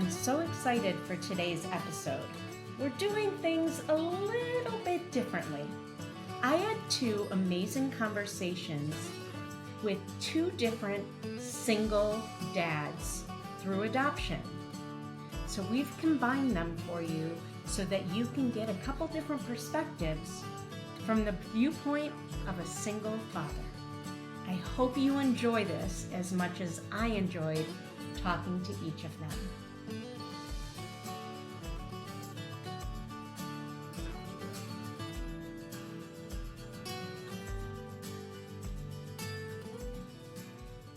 I'm so excited for today's episode. We're doing things a little bit differently. I had two amazing conversations with two different single dads through adoption. So we've combined them for you so that you can get a couple different perspectives from the viewpoint of a single father. I hope you enjoy this as much as I enjoyed talking to each of them.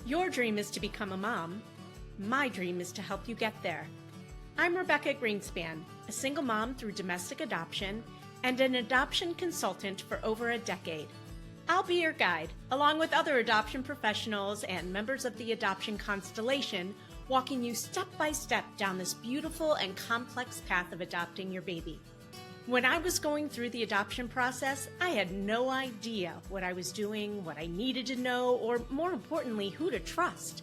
Your dream is to become a mom. My dream is to help you get there. I'm Rebecca Gruenspan, a single mom through domestic adoption and an adoption consultant for over a decade. I'll be your guide, along with other adoption professionals and members of the adoption constellation, walking you step by step down this beautiful and complex path of adopting your baby. When I was going through the adoption process, I had no idea what I was doing, what I needed to know, or more importantly, who to trust.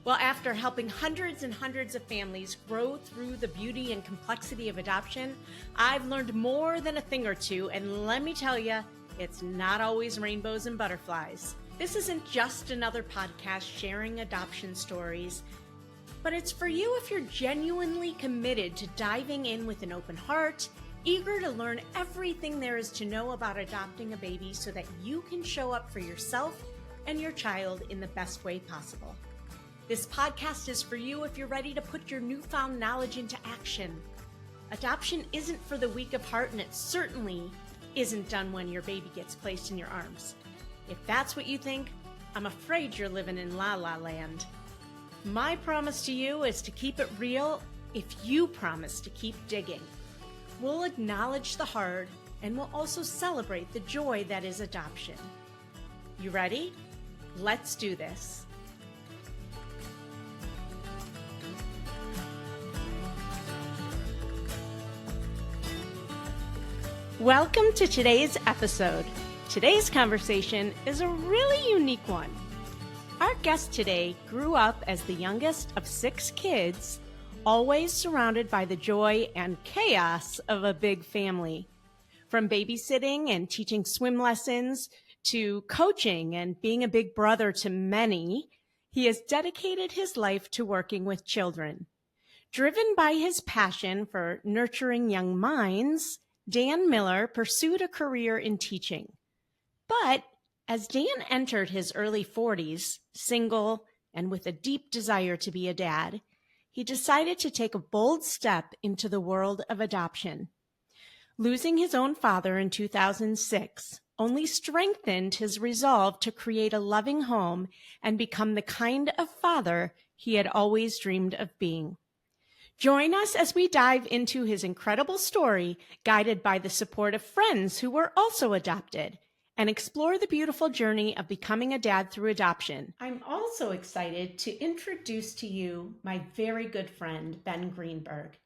Well, after helping hundreds and hundreds of families grow through the beauty and complexity of adoption, I've learned more than a thing or two, and let me tell you, it's not always rainbows and butterflies. This isn't just another podcast sharing adoption stories, but it's for you if you're genuinely committed to diving in with an open heart, eager to learn everything there is to know about adopting a baby so that you can show up for yourself and your child in the best way possible. This podcast is for you if you're ready to put your newfound knowledge into action. Adoption isn't for the weak of heart, and it certainly isn't done when your baby gets placed in your arms. If that's what you think, I'm afraid you're living in la la land. My promise to you is to keep it real if you promise to keep digging. We'll acknowledge the hard, and we'll also celebrate the joy that is adoption. You ready? Let's do this. Welcome to today's episode. Today's conversation is a really unique one. Our guest today grew up as the youngest of 6 kids, always surrounded by the joy and chaos of a big family. From babysitting and teaching swim lessons to coaching and being a big brother to many, he has dedicated his life to working with children. Driven by his passion for nurturing young minds, Dan Miller pursued a career in teaching. But as Dan entered his early 40s, single and with a deep desire to be a dad, he decided to take a bold step into the world of adoption. Losing his own father in 2006 only strengthened his resolve to create a loving home and become the kind of father he had always dreamed of being. Join us as we dive into his incredible story, guided by the support of friends who were also adopted, and explore the beautiful journey of becoming a dad through adoption. I'm also excited to introduce to you my very good friend, Ben Greenberg.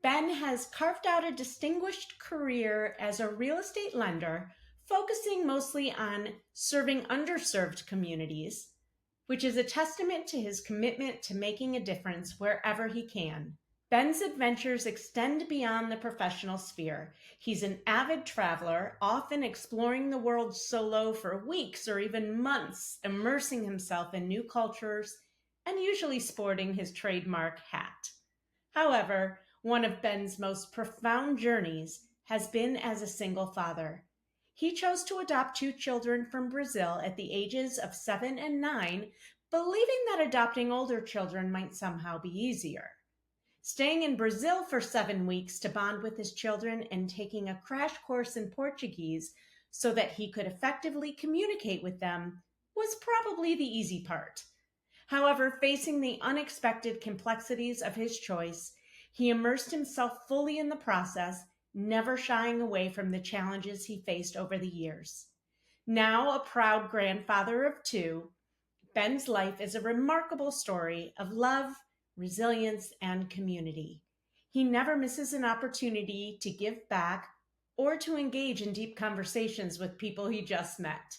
Ben has carved out a distinguished career as a real estate lender, focusing mostly on serving underserved communities, which is a testament to his commitment to making a difference wherever he can. Ben's adventures extend beyond the professional sphere. He's an avid traveler, often exploring the world solo for weeks or even months, immersing himself in new cultures and usually sporting his trademark hat. However, one of Ben's most profound journeys has been as a single father. He chose to adopt 2 children from Brazil at the ages of 7 and 9, believing that adopting older children might somehow be easier. Staying in Brazil for 7 weeks to bond with his children and taking a crash course in Portuguese so that he could effectively communicate with them was probably the easy part. However, facing the unexpected complexities of his choice, he immersed himself fully in the process, never shying away from the challenges he faced over the years. Now a proud grandfather of 2, Ben's life is a remarkable story of love, resilience, and community. He never misses an opportunity to give back or to engage in deep conversations with people he just met.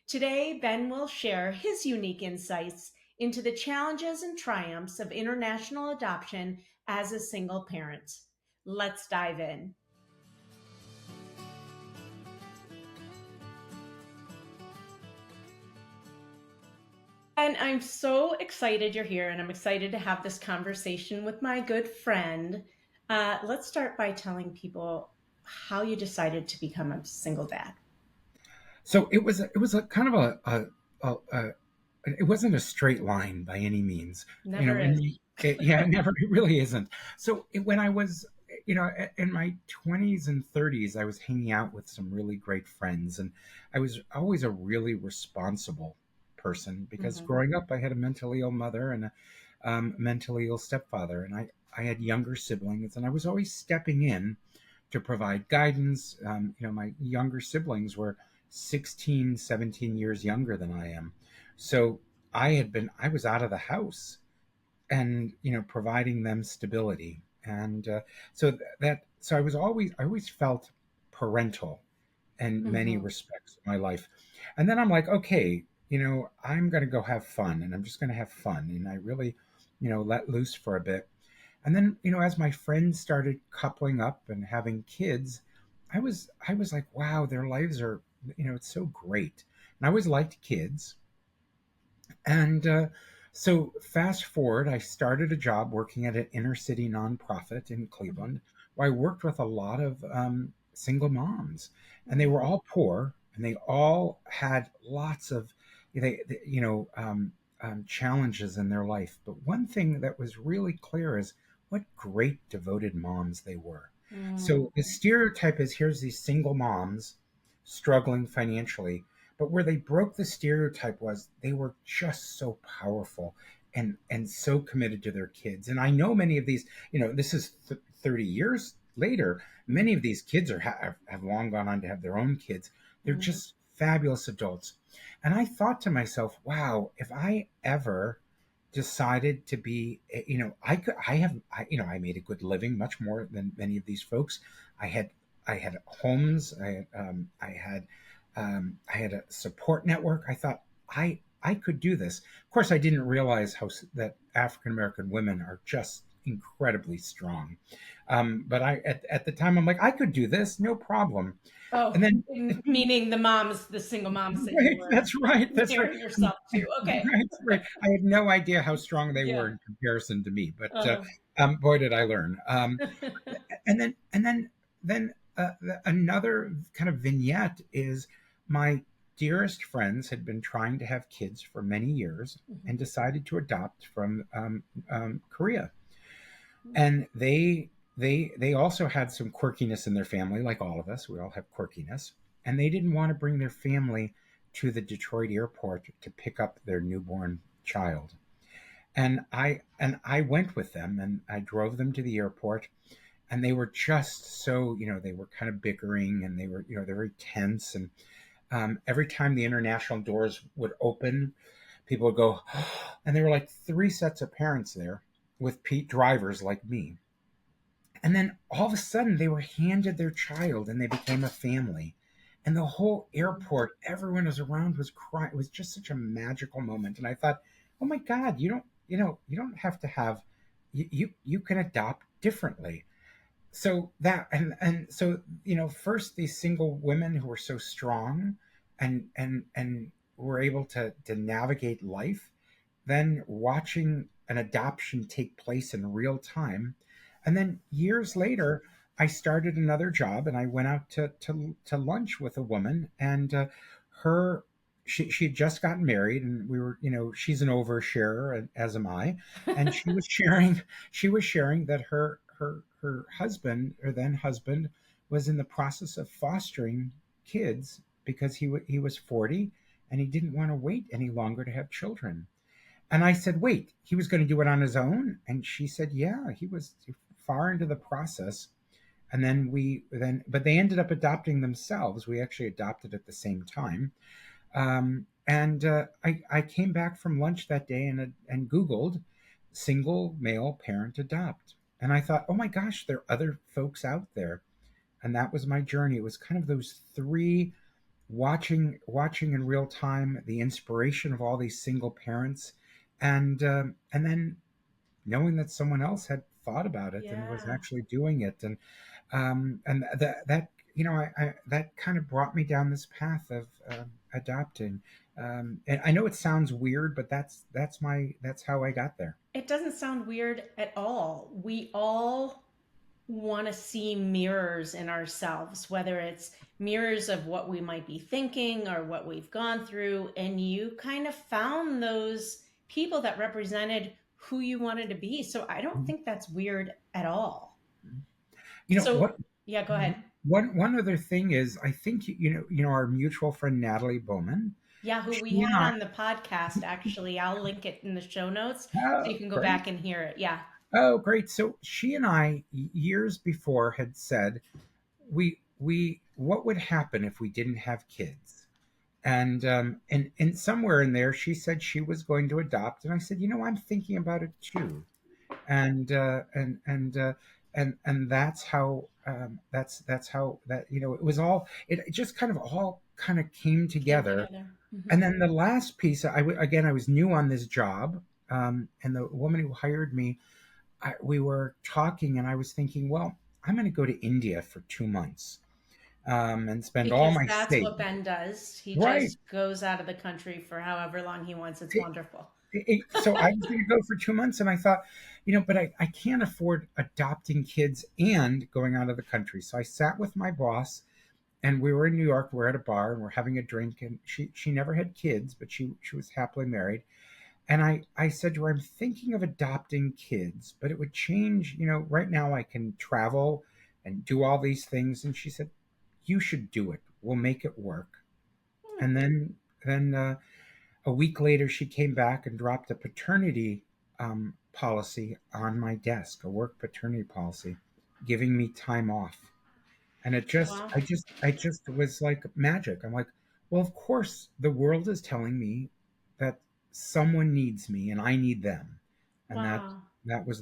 Today, Ben will share his unique insights into the challenges and triumphs of international adoption as a single parent. Let's dive in. And I'm so excited you're here, and I'm excited to have this conversation with my good friend. Let's start by telling people how you decided to become a single dad. So it was a kind of a it wasn't a straight line by any means, Never and is. yeah, it really isn't. So when I was, in my 20s and 30s, I was hanging out with some really great friends, and I was always a really responsible person because Mm-hmm. growing up, I had a mentally ill mother and a mentally ill stepfather, and I had younger siblings, and I was always stepping in to provide guidance. My younger siblings were 16, 17 years younger than I am. So I was out of the house and, providing them stability. And so I always felt parental in many Mm-hmm. respects of my life. And then I'm like, okay, I'm going to go have fun and I'm just going to have fun. And I really, let loose for a bit. And then, as my friends started coupling up and having kids, I was like, wow, their lives are, it's so great. And I always liked kids. And so, fast forward, I started a job working at an inner city nonprofit in Cleveland, where I worked with a lot of single moms, and they Mm-hmm. were all poor, and they all had lots of, challenges in their life. But one thing that was really clear is what great devoted moms they were. Mm-hmm. So the stereotype is here's these single moms struggling financially, but where they broke the stereotype was they were just so powerful and so committed to their kids. And I know many of these, this is 30 years later, many of these kids have long gone on to have their own kids. They're Mm-hmm. just fabulous adults. And I thought to myself, wow, if I ever decided to be, I made a good living, much more than many of these folks. I had I had homes. I had a support network. I thought I could do this. Of course, I didn't realize that African American women are just incredibly strong. But at the time, I'm like, I could do this, no problem. Oh, And then, meaning the single moms that you right, were that's right, that's right. comparing yourself to. Okay. Right, right. I had no idea how strong they Yeah. were in comparison to me, but Uh-huh. boy, did I learn. And then another kind of vignette is my dearest friends had been trying to have kids for many years Mhm. and decided to adopt from Korea, and they also had some quirkiness in their family, like all of us. We all have quirkiness, and they didn't want to bring their family to the Detroit airport to pick up their newborn child. And I went with them, and I drove them to the airport, and they were just so, they were kind of bickering, and they were, they're very tense. And every time the international doors would open, people would go, and there were like three sets of parents there with drivers like me. And then all of a sudden, they were handed their child, and they became a family. And the whole airport, everyone was around was crying. It was just such a magical moment. And I thought, oh my God, you don't have to have, you can adopt differently. So that and so, first these single women who were so strong and were able to navigate life, then watching an adoption take place in real time. And then years later, I started another job, and I went out to lunch with a woman, and her she had just gotten married, and we were, she's an oversharer, as am I. And she was sharing that her husband, or then husband, was in the process of fostering kids because he was 40, and he didn't want to wait any longer to have children. And I said, wait, he was going to do it on his own? And she said, yeah, he was far into the process. And but they ended up adopting themselves. We actually adopted at the same time. And I came back from lunch that day and Googled single male parent adopt. And I thought, oh my gosh, there are other folks out there. And that was my journey. It was kind of those three, watching in real time the inspiration of all these single parents, and then knowing that someone else had thought about it and was Yeah. actually doing it, and that that kind of brought me down this path of adopting. And I know it sounds weird, but that's how I got there. It doesn't sound weird at all. We all want to see mirrors in ourselves, whether it's mirrors of what we might be thinking or what we've gone through. And you kind of found those people that represented who you wanted to be. So I don't think that's weird at all. You know So, what? yeah, go ahead. One other thing is, I think our mutual friend Natalie Bowman. Yeah, who we She and had I. on the podcast, actually. I'll link it in the show notes so Oh, you can go great! back and hear it. Yeah. Oh, great! So she and I, years before, had said we what would happen if we didn't have kids. And somewhere in there, she said she was going to adopt, and I said, I'm thinking about it too. And that's how that it was all it just kind of all kind of came Came together. together. Hmm. And then the last piece, again, I was new on this job, and the woman who hired me, we were talking, and I was thinking, well, I'm going to go to India for 2 months, and spend all Because my that's what savings. Ben does. He Right. just goes out of the country for however long he wants. It's wonderful. So I was going to go for 2 months, and I thought, but I can't afford adopting kids and going out of the country. So I sat with my boss, and we were in New York. We're at a bar, and we're having a drink. And she never had kids, but she was happily married. And I said to her, I'm thinking of adopting kids, but it would change. Right now I can travel and do all these things. And she said, you should do it. We'll make it work. Hmm. And then a week later, she came back and dropped a paternity policy on my desk, a work paternity policy, giving me time off. And Wow. I just was like magic. I'm like, well, of course, the world is telling me that someone needs me and I need them, and Wow. that was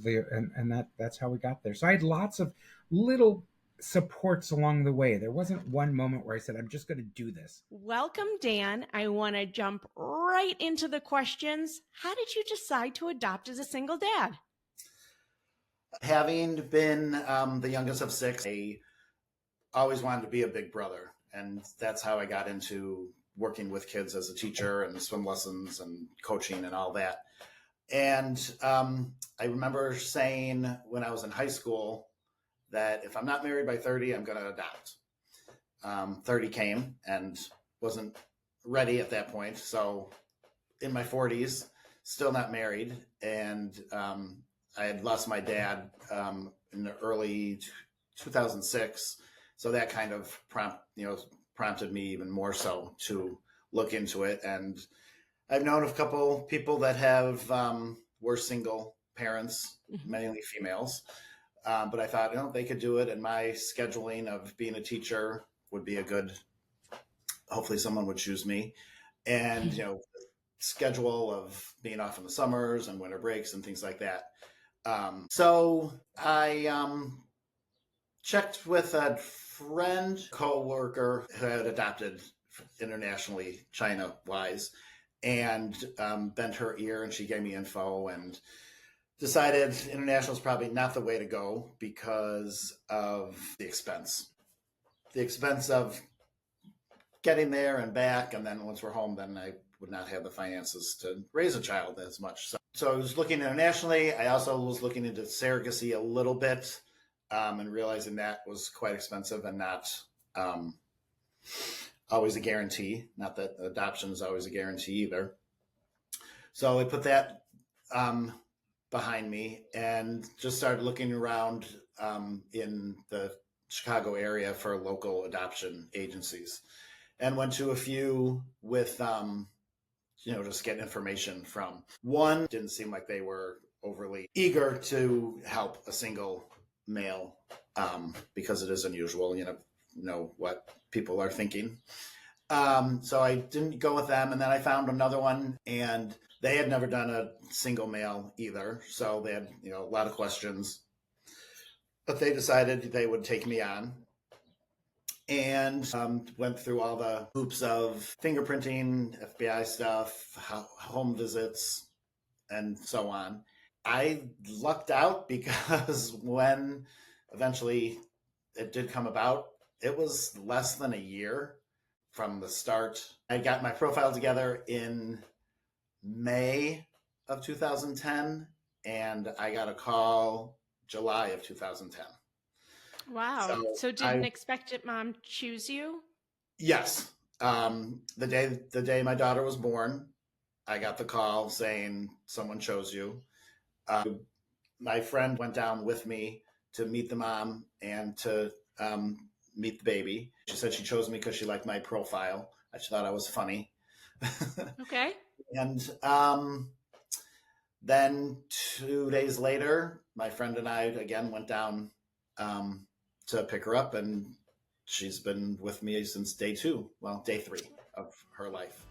that's how we got there. So I had lots of little supports along the way. There wasn't one moment where I said, I'm just going to do this. Welcome, Dan. I want to jump right into the questions. How did you decide to adopt as a single dad? Having been the youngest of six, I always wanted to be a big brother. And that's how I got into working with kids as a teacher and swim lessons and coaching and all that. And I remember saying when I was in high school that if I'm not married by 30, I'm going to adopt. 30 came and wasn't ready at that point. So in my 40s, still not married. And I had lost my dad in the early 2006. So that kind of prompted me even more so to look into it. And I've known a couple people that have were single parents, mainly females. But I thought, they could do it. And my scheduling of being a teacher would be a good, hopefully someone would choose me. And, schedule of being off in the summers and winter breaks and things like that. So I checked with a friend, co-worker who had adopted internationally, China-wise, and bent her ear, and she gave me info and decided international is probably not the way to go because of the expense. The expense of getting there and back, and then once we're home, then I would not have the finances to raise a child as much. So I was looking internationally. I also was looking into surrogacy a little bit and realizing that was quite expensive and not always a guarantee. Not that adoption is always a guarantee either. So I put that behind me and just started looking around in the Chicago area for local adoption agencies and went to a few with just get information from. One didn't seem like they were overly eager to help a single male because it is unusual, know what people are thinking. So I didn't go with them. And then I found another one and they had never done a single male either. So they had, a lot of questions, but they decided they would take me on. And went through all the hoops of fingerprinting, FBI stuff, home visits, and so on. I lucked out because when eventually it did come about, it was less than a year from the start. I got my profile together in May of 2010, and I got a call July of 2010. Wow. So So did an expectant mom choose you? yes, the day my daughter was born, I got the call saying someone chose you. Uh, my friend went down with me to meet the mom and to meet the baby. She said she chose me because she liked my profile. I just thought I was funny. Okay. And then 2 days later, my friend and I again went down to pick her up, and she's been with me since day 2, well, day 3 of her life.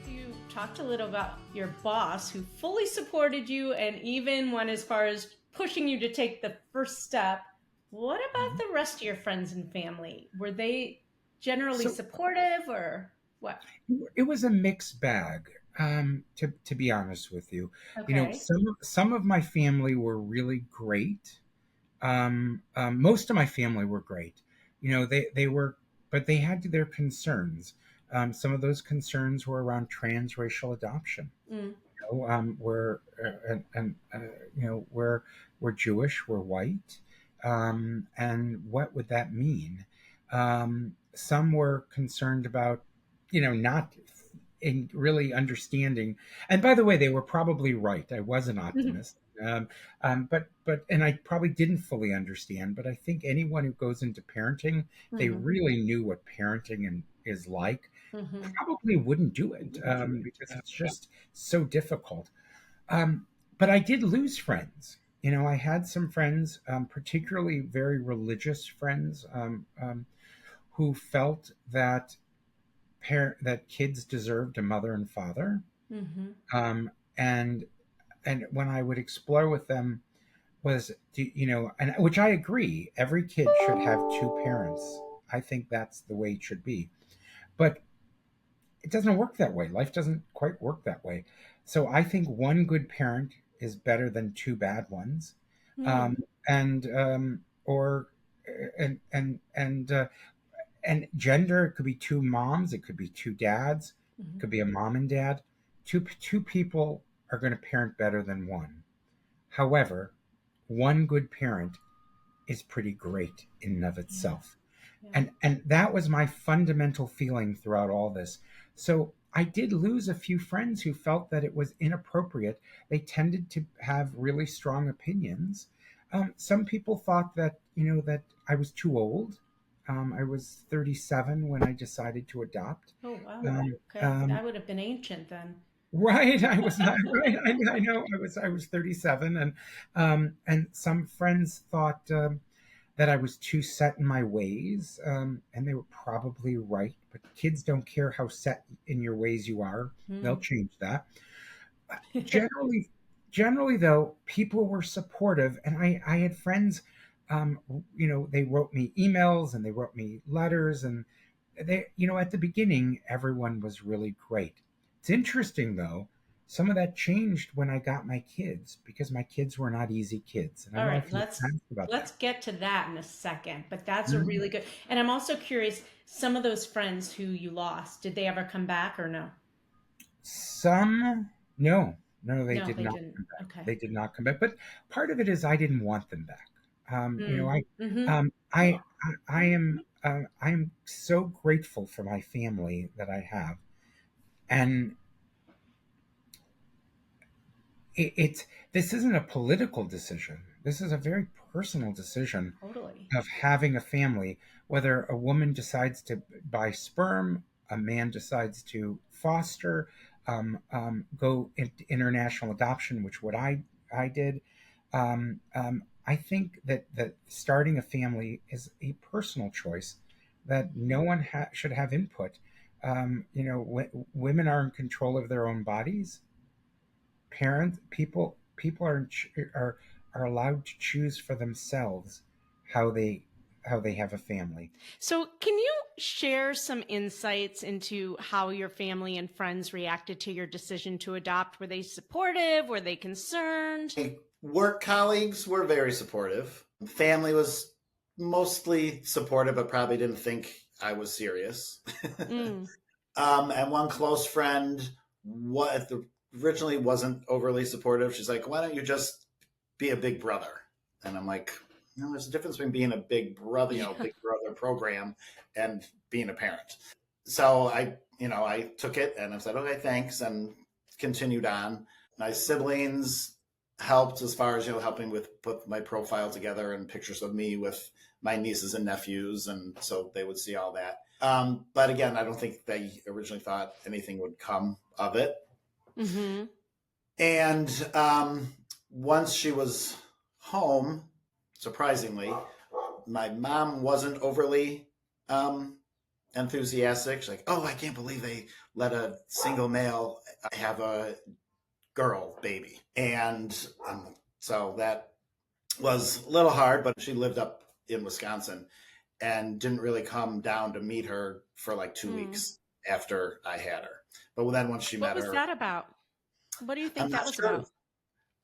You talked a little about your boss who fully supported you and even went as far as pushing you to take the first step. What about the rest of your friends and family? Were they generally So supportive or what? it was a mixed bag. To be honest with you, Okay. some of my family were really great. Most of my family were great. They were, but they had their concerns. Some of those concerns were around transracial adoption. Mm. We're and we're Jewish, we're white, and what would that mean? Some were concerned about, not in really understanding. And by the way, they were probably right. I was an optimist. And I probably didn't fully understand. But I think anyone who goes into parenting, they Mm-hmm. really knew what parenting is like, Mm-hmm. probably wouldn't do it, because it's just so difficult. But I did lose friends. I had some friends, particularly very religious friends, who felt that that kids deserved a mother and father. Mm-hmm. Um, and when I would explore with them was, and which I agree, every kid should have two parents. I think that's the way it should be. But it doesn't work that way. Life doesn't quite work that way. So I think one good parent is better than two bad ones. Mm-hmm. Um, and or and gender, it could be two moms, it could be two dads, it could be a mom and dad. Two people are going to parent better than one. However, one good parent is pretty great in and of Yeah. itself. Yeah. And that was my fundamental feeling throughout all this. So I did lose a few friends who felt that it was inappropriate. They tended to have really strong opinions. Some people thought that, that I was too old. I was 37 when I decided to adopt. Oh, wow. um, Okay. um, That would have been ancient then. Right, I was not right. I know I was 37, and some friends thought, that I was too set in my ways, and they were probably right. But kids don't care how set in your ways you are; they'll Mm. change that. Generally, generally though, people were supportive, and I had friends. They wrote me emails and they wrote me letters, and at the beginning, everyone was really great. It's interesting though. Some of that changed when I got my kids, because my kids were not easy kids, and I All don't know right, if you asked about that. let's get to that in a second, but that's a Mhm. really good. And I'm also curious, some of those friends who you lost, did they ever come back or no? Some, no, no, they No, did they not didn't. come back. Okay. They did not come back. But part of it is I didn't want them back. Mm. Mm-hmm. Um, I, I am so grateful for my family that I have, and it's this isn't a political decision. This is a very personal decision Totally. of having a family. Whether a woman decides to buy sperm, a man decides to foster, go into international adoption, which what I did. I think that starting a family is a personal choice that no one should have input. Women are in control of their own bodies. Parents, people are allowed to choose for themselves how they how they have a family. So, can you share some insights into how your family and friends reacted to your decision to adopt? Were they supportive? Were they concerned? My work colleagues were very supportive. Family was mostly supportive, but probably didn't think I was serious. Mm. And one close friend originally wasn't overly supportive. She's like, "Why don't you just be a big brother?" And I'm like, "No, there's a difference between being a big brother, big brother program, and being a parent." So I took it and I said, "Okay, thanks," and continued on. My siblings helped as far as helping with put my profile together and pictures of me with my nieces and nephews, and so they would see all that. But again, I don't think they originally thought anything would come of it. Mm-hmm. And once she was home, surprisingly, my mom wasn't overly enthusiastic. She's like, "Oh, I can't believe they let a single male have a girl baby." And so that was a little hard, but she lived up in Wisconsin and didn't really come down to meet her for like 2 weeks after I had her. But then once she met her. What was that about? What do you think I'm that not was sure. about?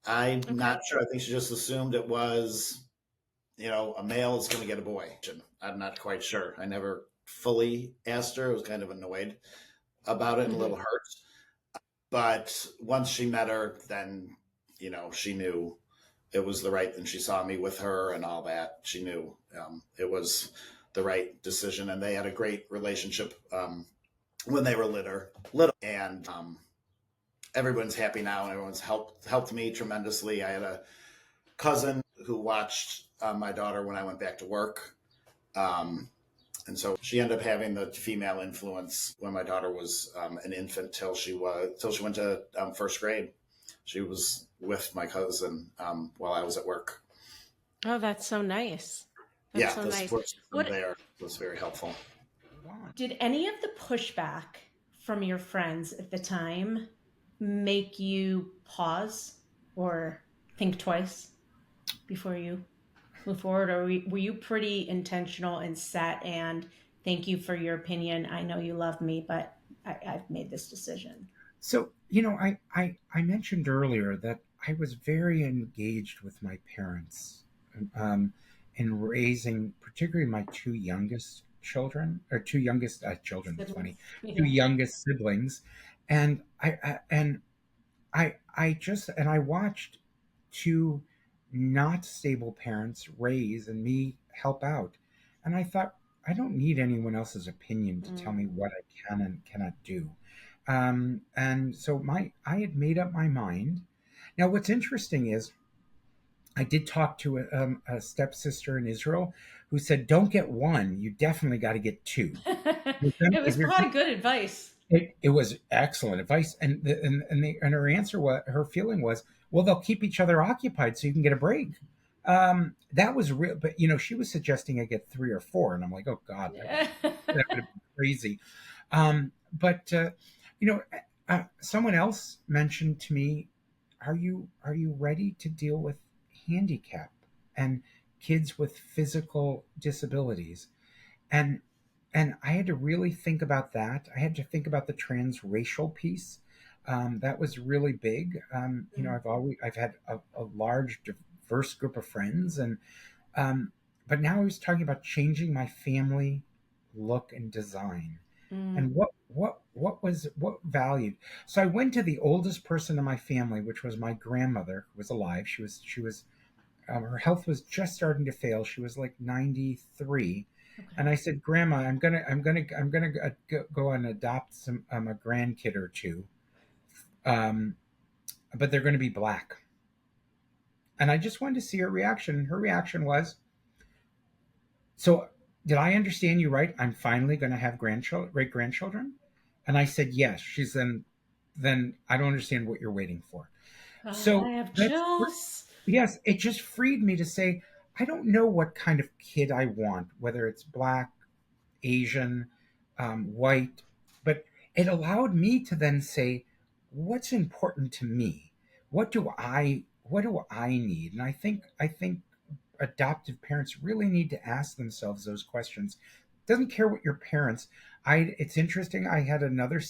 I'm not sure. I think she just assumed it was, a male is going to get a boy. I'm not quite sure. I never fully asked her. I was kind of annoyed about it and a little hurt. But once she met her, then, she knew it was the right, and she saw me with her and all that. She knew it was the right decision, and they had a great relationship when they were little, and everyone's happy now, and everyone's helped me tremendously. I had a cousin who watched my daughter when I went back to work, and so she ended up having the female influence when my daughter was an infant till she went to first grade. She was with my cousin while I was at work. Oh, that's so nice. That's so the nice. support system there was very helpful. Did any of the pushback from your friends at the time make you pause or think twice before you move forward? Or were you pretty intentional and set and thank you for your opinion? I know you love me, but I've made this decision. So, I mentioned earlier that I was very engaged with my parents in raising, particularly my two youngest children, or two youngest children. It's funny, two youngest siblings, and I watched two not stable parents raise and me help out, and I thought I don't need anyone else's opinion to tell me what I can and cannot do. And so I had made up my mind. Now, what's interesting is I did talk to a stepsister in Israel who said, "Don't get one. You definitely got to get two." It was probably good advice. It was excellent advice, and her answer was, her feeling was, well, they'll keep each other occupied so you can get a break. That was real, but she was suggesting I get 3 or 4, and I'm like, oh God, that would have been crazy. But someone else mentioned to me, are you ready to deal with handicap and kids with physical disabilities? And I had to really think about that. I had to think about the transracial piece. That was really big. I've had a large, diverse group of friends, and but now I was talking about changing my family look and design, and what valued. So I went to the oldest person in my family, which was my grandmother, who was alive. She was her health was just starting to fail. She was like 93. Okay. And I said, "Grandma, I'm gonna go and adopt a grandkid or two, but they're going to be black." And I just wanted to see her reaction. And her reaction was, "So, did I understand you right? I'm finally going to have great grandchildren?" And I said, "Yes." She said, "Then I don't understand what you're waiting for." So I have chills. Yes, it just freed me to say, I don't know what kind of kid I want, whether it's black, Asian, white, but it allowed me to then say, what's important to me? What do I need? And I think adoptive parents really need to ask themselves those questions. Doesn't care what your parents. It's interesting. I had another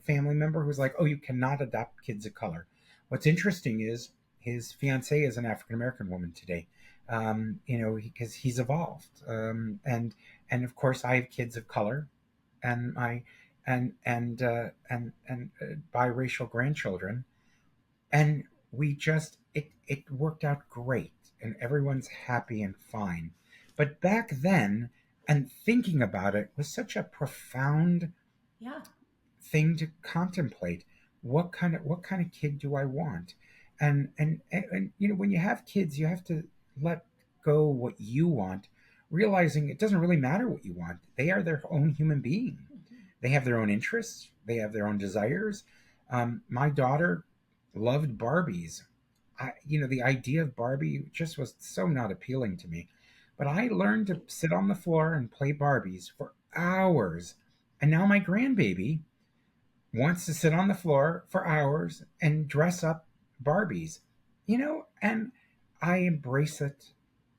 family member who's like, "Oh, you cannot adopt kids of color." What's interesting is his fiancee is an African American woman today. Because he's evolved, and of course I have kids of color, and my and biracial grandchildren, and we just it worked out great, and everyone's happy and fine. But back then, and thinking about it was such a profound Yeah. thing to contemplate. What kind of kid do I want? And when you have kids, you have to let go what you want, realizing it doesn't really matter what you want. They are their own human being. They have their own interests. They have their own desires. My daughter loved Barbies. The idea of Barbie just was so not appealing to me. But I learned to sit on the floor and play Barbies for hours. And now my grandbaby wants to sit on the floor for hours and dress up Barbies, and I embrace it.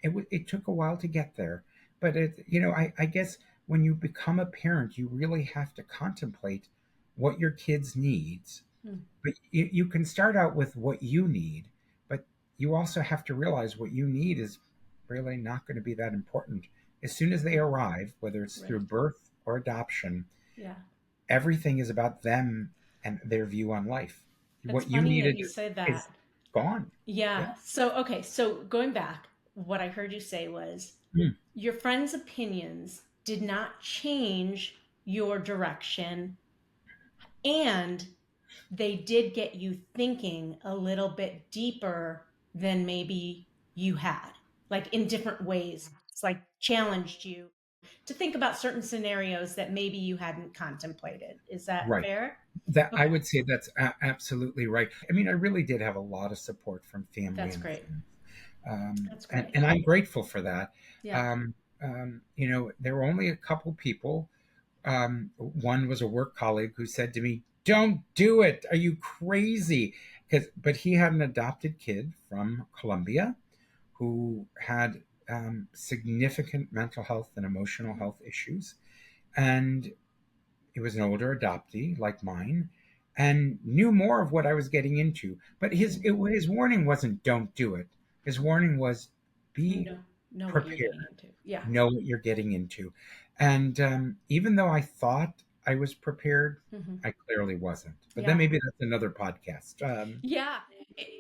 It took a while to get there, but I guess when you become a parent, you really have to contemplate what your kids needs. Hmm. But you can start out with what you need, but you also have to realize what you need is really not going to be that important. As soon as they arrive, whether it's through Right. birth or adoption, Yeah. everything is about them and their view on life. It's What you funny that needed you said is that. gone. Yeah. Yeah. So going back, what I heard you say was Mm. your friends' opinions did not change your direction, and they did get you thinking a little bit deeper than maybe you had, like in different ways. It's like challenged you to think about certain scenarios that maybe you hadn't contemplated. Is that Right. fair? That I Okay, would say that's absolutely right. I mean, I really did have a lot of support from family that's and great. friends, That's and great. and I'm grateful for that. Yeah. There were only a couple people. One was a work colleague who said to me, "Don't do it. Are you crazy?" But he had an adopted kid from Colombia who had significant mental health and emotional Mhm. health issues, and he was an older adoptee like mine, and knew more of what I was getting into. But his warning wasn't "don't do it." His warning was be Know what you're prepared, getting into. Yeah. know what you're getting into. And even though I thought I was prepared, Hmm. I clearly wasn't. But then Yeah. maybe that's another podcast. Yeah,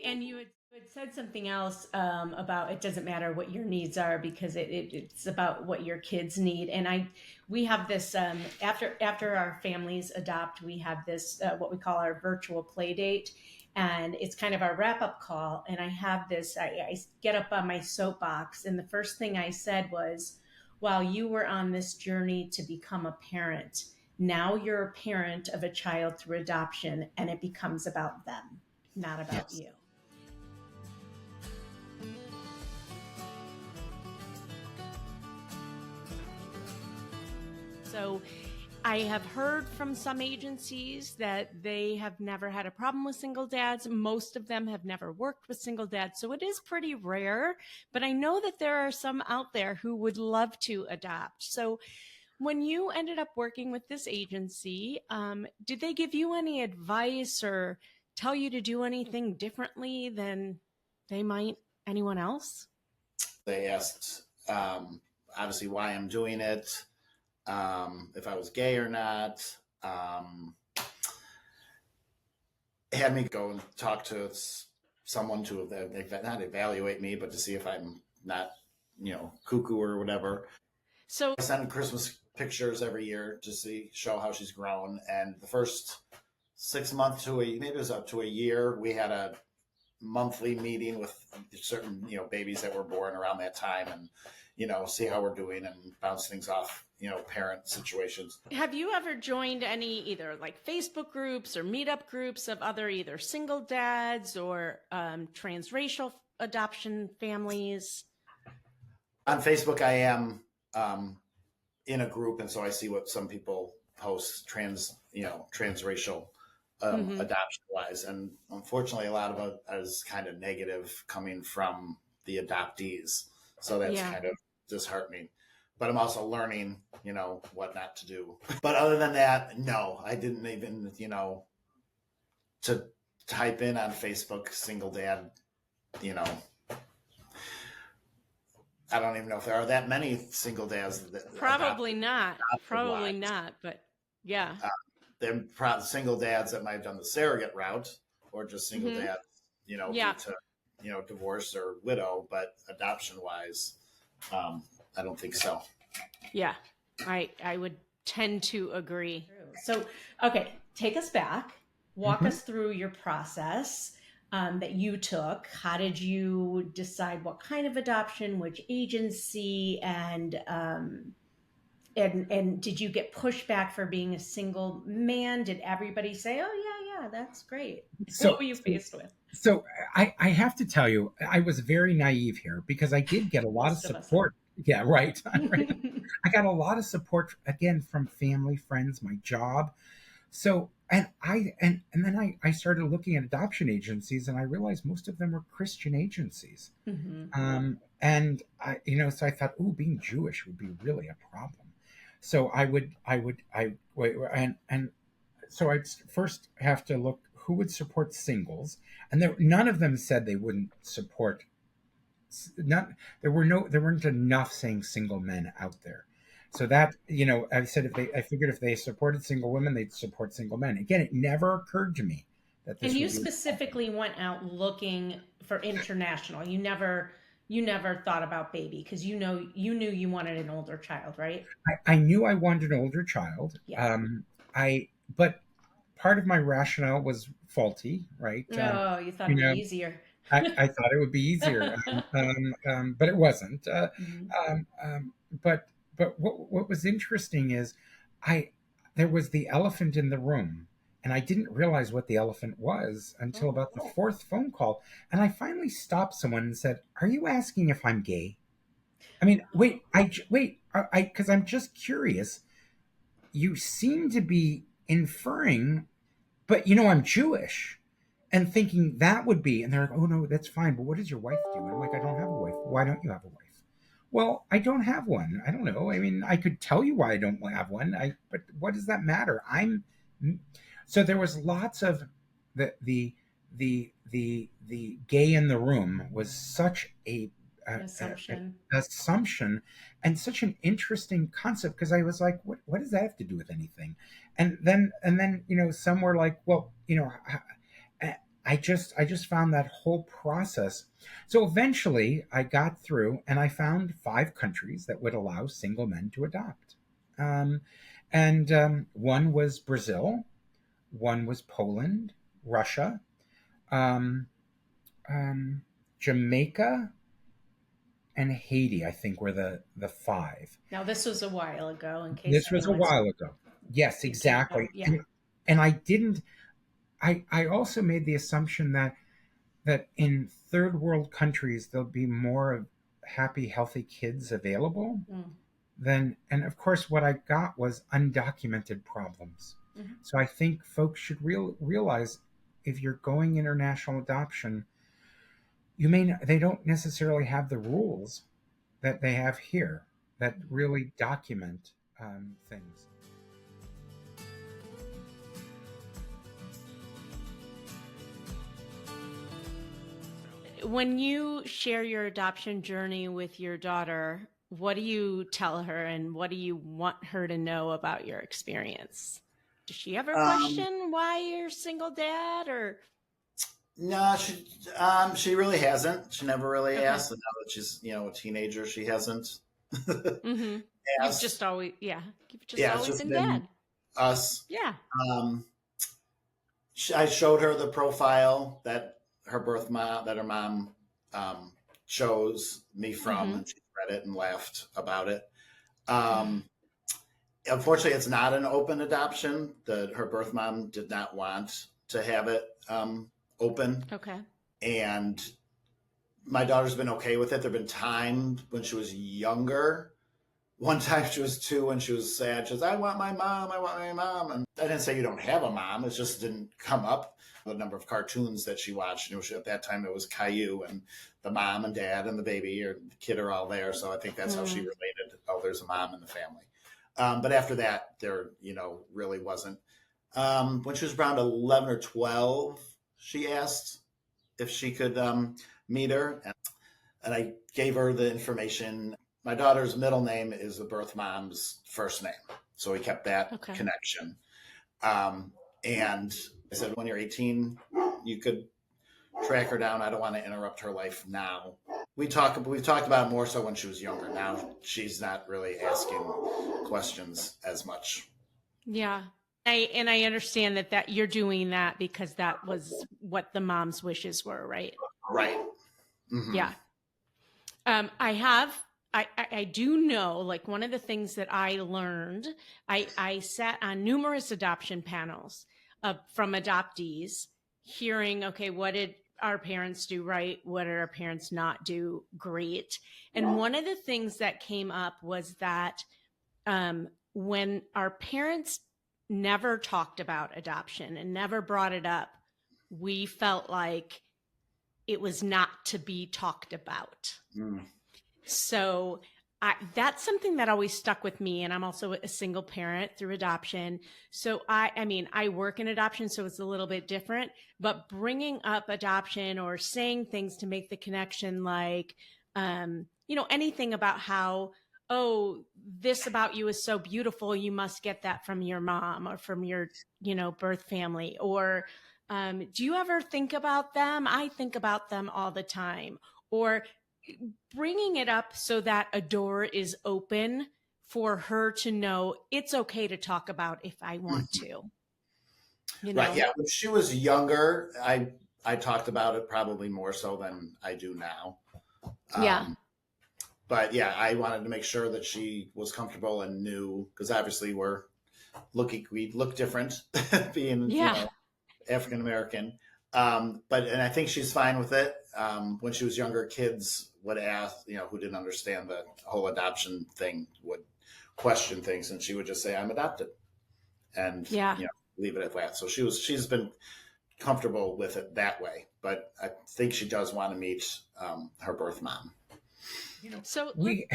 and you had said something else about it doesn't matter what your needs are because it's about what your kids need. And we have this after our families adopt, we have this what we call our virtual play date, and it's kind of our wrap up call. And I have this. I get up on my soapbox, and the first thing I said was, "While you were on this journey to become a parent." Now you're a parent of a child through adoption, and it becomes about them, not about Yes. you. So I have heard from some agencies that they have never had a problem with single dads. Most of them have never worked with single dads. So it is pretty rare, but I know that there are some out there who would love to adopt. So when you ended up working with this agency, did they give you any advice or tell you to do anything differently than they might anyone else? They asked, obviously, why I'm doing it, if I was gay or not. Had me go and talk to someone to not evaluate me, but to see if I'm not, cuckoo or whatever. So, I send Christmas pictures every year to show how she's grown. And the first 6 months to maybe it was up to a year, we had a monthly meeting with certain babies that were born around that time, and see how we're doing and bounce things off parent situations. have you ever joined any either like Facebook groups or meetup groups of other either single dads or transracial adoption families? On Facebook, I am in a group, and so I see what some people post transracial Mm-hmm. adoption wise, and unfortunately, a lot of it is kind of negative coming from the adoptees. So that's Yeah. kind of disheartening. But I'm also learning, what not to do. But other than that, no, I didn't even, to type in on Facebook single dad, I don't even know if there are that many single dads. Probably not. Probably wives. not. But yeah. They're single dads that might have done the surrogate route, or just single dads, Yeah. due to, divorce or widow, but adoption wise, I don't think so. Yeah, I would tend to agree. So, okay, take us back. Walk us through your process that you took. How did you decide what kind of adoption, which agency, and did you get pushback for being a single man? Did everybody say, "Oh yeah, that's great"? What were you faced with? So I have to tell you, I was very naive here because I did get a lot of support. Yeah, right. Right. I got a lot of support again from family, friends, my job. So and then I started looking at adoption agencies, and I realized most of them were Christian agencies. And so I thought, oh, being Jewish would be really a problem. So so I'd first have to look who would support singles, and none of them said they wouldn't support. There weren't enough saying single men out there. So that, I figured if they supported single women, they'd support single men. Again, it never occurred to me that this. And you specifically went out looking for international. You never thought about baby because you knew you wanted an older child, right? I knew I wanted an older child. Yeah. But part of my rationale was faulty, right? Oh, you thought it'd be easier. I thought it would be easier, but it wasn't. But what was interesting is there was the elephant in the room, and I didn't realize what the elephant was until about the fourth phone call, and I finally stopped someone and said, "Are you asking if I'm gay?" I mean, wait, because I'm just curious. You seem to be inferring, but I'm Jewish. And thinking that would be, and they're like, "Oh no, that's fine. But what does your wife do?" And I'm like, "I don't have a wife." "Why don't you have a wife?" "Well, I don't have one. I don't know. I mean, I could tell you why I don't have one. But what does that matter? So there was lots of the gay in the room was such a assumption and such an interesting concept, because I was like, what does that have to do with anything? And then some were like, well, I just found that whole process. So eventually I got through and I found 5 countries that would allow single men to adopt. One was Brazil, one was Poland, Russia, Jamaica, and Haiti, I think, were the 5. Now, this was a while ago, in case this was a while ago. Yes, exactly. Yeah. And I didn't. I also made the assumption that in third world countries there'll be more of happy, healthy kids available than, and of course what I got was undocumented problems. So I think folks should realize if you're going international adoption, they don't necessarily have the rules that they have here that really document things. When you share your adoption journey with your daughter, what do you tell her, and what do you want her to know about your experience? Does she ever question why you're a single dad, or? No, she really hasn't. She never really asked. And now that she's a teenager, she hasn't. You've just always been dad. Us. Yeah. I showed her the profile that her mom chose me from, and she read it and laughed about it. Unfortunately, it's not an open adoption. Her birth mom did not want to have it open. Okay. And my daughter's been okay with it. There've been times when she was younger one time she was 2 and she was sad. She was, I want my mom. I want my mom. And I didn't say you don't have a mom. It just didn't come up. The number of cartoons that she watched. And it was, at that time, it was Caillou, and the mom and dad and the baby or the kid are all there. So I think that's how she related. Oh, there's a mom in the family. But after that, there, really wasn't. When she was around 11 or 12, she asked if she could meet her. And I gave her the information. My daughter's middle name is the birth mom's first name. So we kept that connection. And I said, when you're 18, you could track her down. I don't want to interrupt her life now. We've talked about it more so when she was younger. Now she's not really asking questions as much. Yeah. I understand that you're doing that because that was what the mom's wishes were, right? Right. Mm-hmm. Yeah. I do know, like, one of the things that I learned, I sat on numerous adoption panels from adoptees, hearing, okay, what did our parents do right? What did our parents not do great? And one of the things that came up was that when our parents never talked about adoption and never brought it up, we felt like it was not to be talked about. So that's something that always stuck with me. And I'm also a single parent through adoption. So I work in adoption, so it's a little bit different, but bringing up adoption or saying things to make the connection, like, anything about how, oh, this about you is so beautiful, you must get that from your mom or from your, birth family. Or do you ever think about them? I think about them all the time. Or bringing it up so that a door is open for her to know it's okay to talk about if I want to. Right. Yeah. When she was younger, I talked about it probably more so than I do now. Yeah. But yeah, I wanted to make sure that she was comfortable and knew, because obviously we look different being African American. And I think she's fine with it. When she was younger, kids would ask, who didn't understand the whole adoption thing, would question things, and she would just say, I'm adopted. And leave it at that. So she's been comfortable with it that way. But I think she does want to meet her birth mom. So we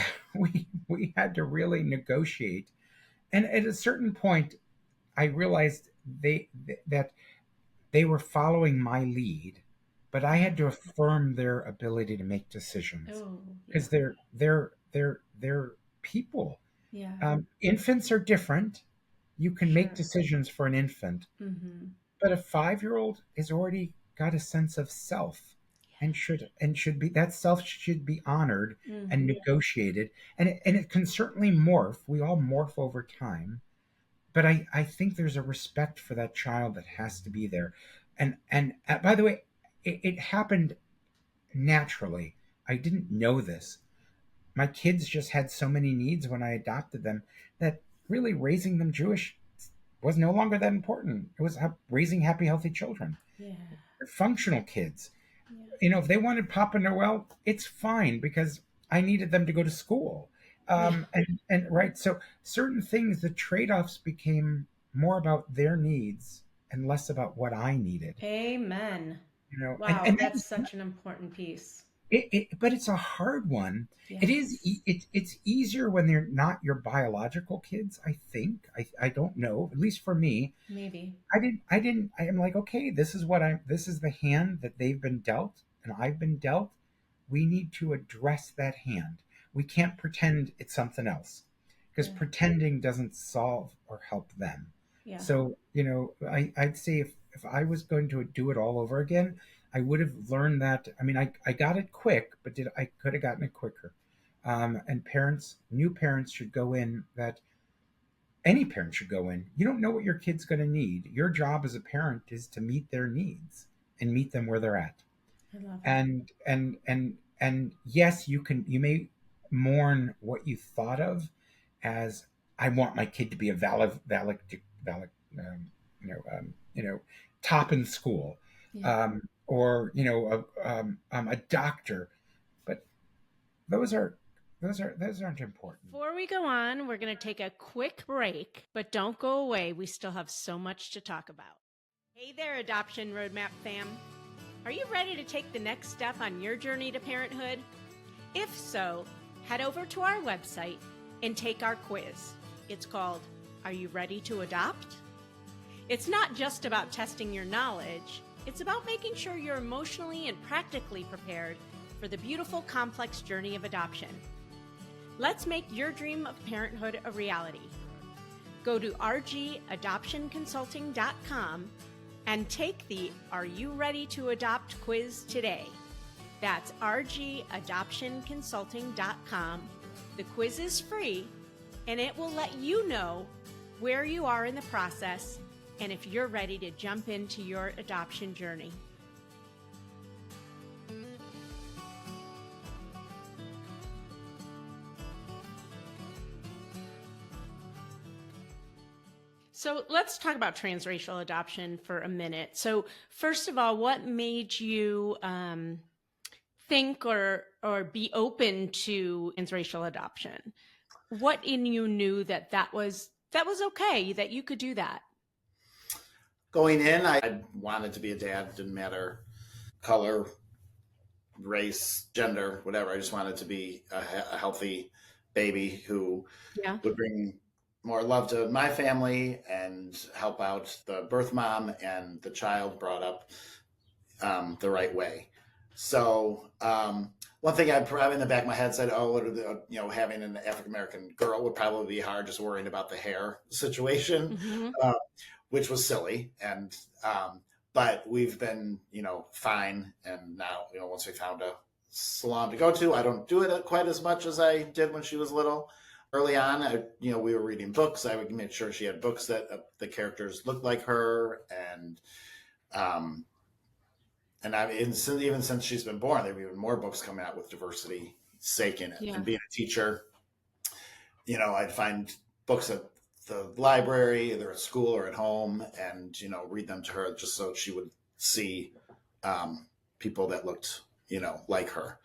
had to really negotiate, and at a certain point, I realized that they were following my lead, but I had to affirm their ability to make decisions because they're people. Yeah. Infants are different. You can make decisions for an infant, but a 5-year-old has already got a sense of self. And should be, that self should be honored and negotiated, and it can certainly morph. We all morph over time, but I think there's a respect for that child that has to be there, and by the way, it happened naturally. I didn't know this. My kids just had so many needs when I adopted them that really raising them Jewish was no longer that important. It was raising happy, healthy children. Yeah. They're functional kids. If they wanted Papa Noel, it's fine because I needed them to go to school. And right. So certain things, the trade-offs became more about their needs and less about what I needed. Amen. Wow, and that's such an important piece. But it's a hard one. Yes. It is. It's easier when they're not your biological kids. I think. I don't know. At least for me. Maybe. I'm like, okay, this is the hand that they've been dealt, and I've been dealt. We need to address that hand. We can't pretend it's something else, because pretending doesn't solve or help them. Yeah. So I'd say if I was going to do it all over again, I would have learned that. I mean, I got it quick, but I could have gotten it quicker. And new parents should go in that. Any parent should go in. You don't know what your kid's going to need. Your job as a parent is to meet their needs and meet them where they're at. I love it. And yes, you may mourn what you thought of as, I want my kid to be a top in school, or a doctor, but those are Those aren't important. Before we go on, we're going to take a quick break, but don't go away. We still have so much to talk about. Hey there, Adoption Roadmap fam. Are you ready to take the next step on your journey to parenthood? If so, head over to our website and take our quiz. It's called, Are You Ready to Adopt? It's not just about testing your knowledge. It's about making sure you're emotionally and practically prepared for the beautiful, complex journey of adoption. Let's make your dream of parenthood a reality. Go to rgadoptionconsulting.com and take the Are You Ready to Adopt quiz today. That's rgadoptionconsulting.com. The quiz is free, and it will let you know where you are in the process and if you're ready to jump into your adoption journey. So let's talk about transracial adoption for a minute. So first of all, what made you think or be open to transracial adoption? What in you knew that was okay, that you could do that? Going in, I wanted to be a dad. Didn't matter color, race, gender, whatever. I just wanted to be a healthy baby who would bring more love to my family and help out the birth mom and the child brought up the right way. So one thing I'd probably in the back of my head said, having an African-American girl would probably be hard, just worrying about the hair situation, which was silly. And but we've been, fine. And now, once we found a salon to go to, I don't do it quite as much as I did when she was little. Early on, we were reading books. I would make sure she had books that the characters looked like her, and even since she's been born, there have been more books coming out with diversity sake in it. Yeah. And being a teacher, I'd find books at the library, either at school or at home, and read them to her just so she would see people that looked, like her.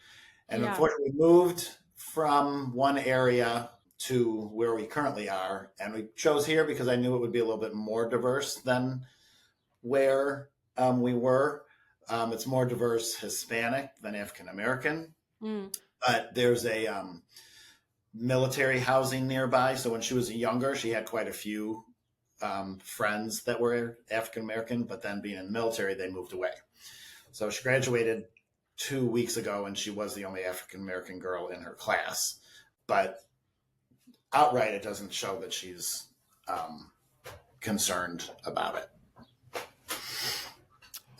And unfortunately, we moved from one area to where we currently are. And we chose here because I knew it would be a little bit more diverse than where we were. It's more diverse Hispanic than African-American. But there's a military housing nearby. So when she was younger, she had quite a few friends that were African-American, but then being in the military, they moved away. So she graduated 2 weeks ago, and she was the only African-American girl in her class. But outright, it doesn't show that she's concerned about it.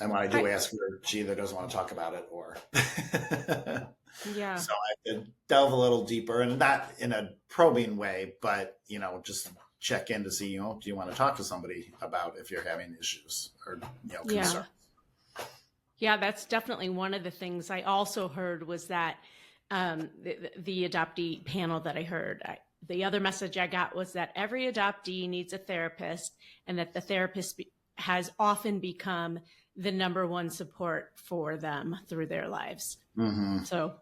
And when I do ask her, she either doesn't want to talk about it or... Yeah. So I could delve a little deeper, and not in a probing way, but, just check in to see, do you want to talk to somebody about if you're having issues or, concerns? Yeah, that's definitely one of the things I also heard was that the adoptee panel that I heard, the other message I got was that every adoptee needs a therapist, and that the therapist has often become the number one support for them through their lives. Mm-hmm. So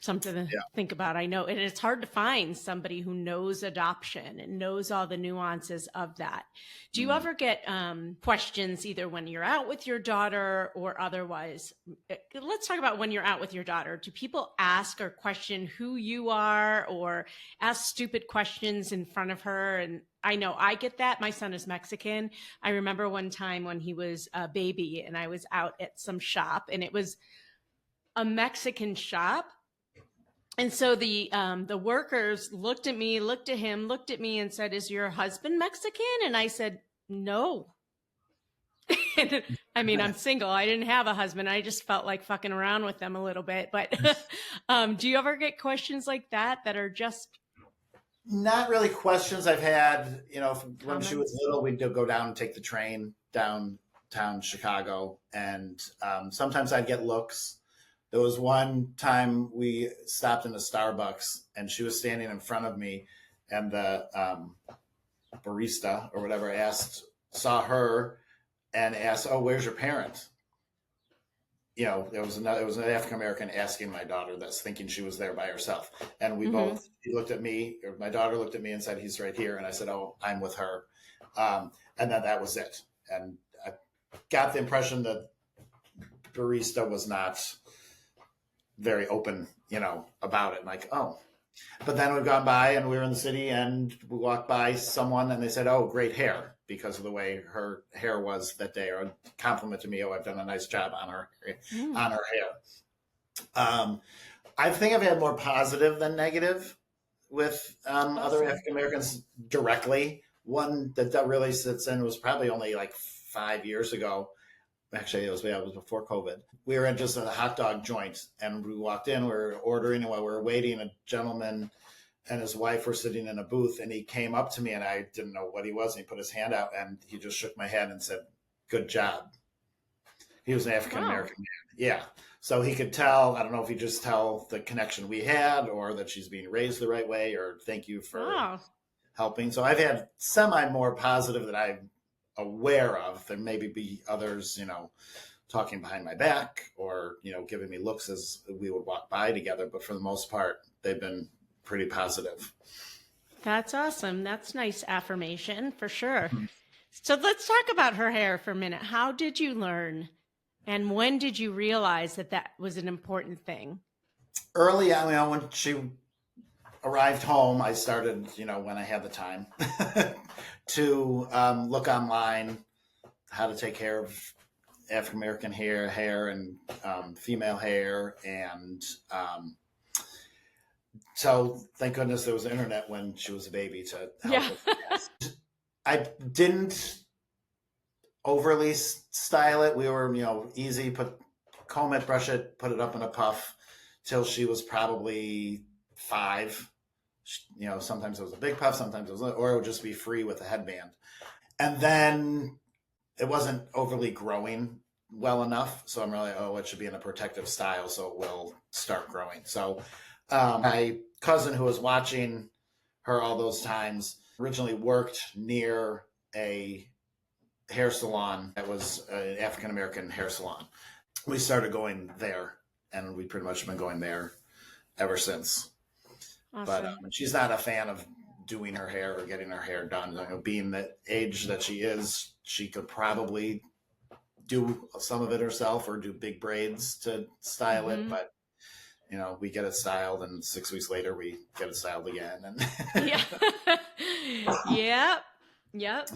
something to think about. I know, and it's hard to find somebody who knows adoption and knows all the nuances of that. Do you ever get questions either when you're out with your daughter or otherwise? Let's talk about when you're out with your daughter. Do people ask or question who you are or ask stupid questions in front of her? And I know I get that. My son is Mexican. I remember one time when he was a baby and I was out at some shop, and it was a Mexican shop. And so the workers looked at me, looked at him, looked at me and said, "Is your husband Mexican?" And I said, "No." I mean, I'm single. I didn't have a husband. I just felt like fucking around with them a little bit. But do you ever get questions like that are just... Not really questions. I've had, when she was little, we'd go down and take the train downtown Chicago. And sometimes I'd get looks. There was one time we stopped in a Starbucks and she was standing in front of me, and the barista or whatever saw her and asked, "Oh, where's your parent?" it was an African American asking my daughter this, thinking she was there by herself. And we both, he looked at me, or my daughter looked at me and said, he's right here. And I said, oh, I'm with her. And then that was it. And I got the impression that barista was not very open, about it. Like, oh, but then we've gone by and we were in the city and we walked by someone and they said, oh, great hair, because of the way her hair was that day, or a compliment to me. Oh, I've done a nice job on her hair. I think I've had more positive than negative with other African Americans directly. One that really sits in was probably only like 5 years ago. Actually, it was before COVID. We were at just a hot dog joint and we walked in, we were ordering, and while we were waiting, a gentleman and his wife were sitting in a booth, and he came up to me and I didn't know what he was. And he put his hand out and he just shook my hand and said, good job. He was an African-American man. Yeah. So he could tell, I don't know if he just tell the connection we had, or that she's being raised the right way, or thank you for helping. So I've had semi more positive that I'm aware of. There maybe be others, talking behind my back, or, giving me looks as we would walk by together. But for the most part, they've been pretty positive. That's awesome. That's nice affirmation for sure. So let's talk about her hair for a minute. How did you learn, and when did you realize that that was an important thing? Early on, when she arrived home, I started, when I had the time to look online how to take care of African-American hair and female hair. And so thank goodness there was the internet when she was a baby to help with. I didn't overly style it. We were, easy, comb it, brush it, put it up in a puff till she was probably 5. Sometimes it was a big puff, sometimes or it would just be free with a headband. And then it wasn't overly growing well enough. So I'm really, it should be in a protective style so it will start growing. So my cousin, who was watching her all those times, originally worked near a hair salon that was an African-American hair salon. We started going there, and we pretty much been going there ever since. Awesome. But she's not a fan of doing her hair or getting her hair done. Being the age that she is, she could probably do some of it herself or do big braids to style it. But, we get it styled, and 6 weeks later we get it styled again. And Yep.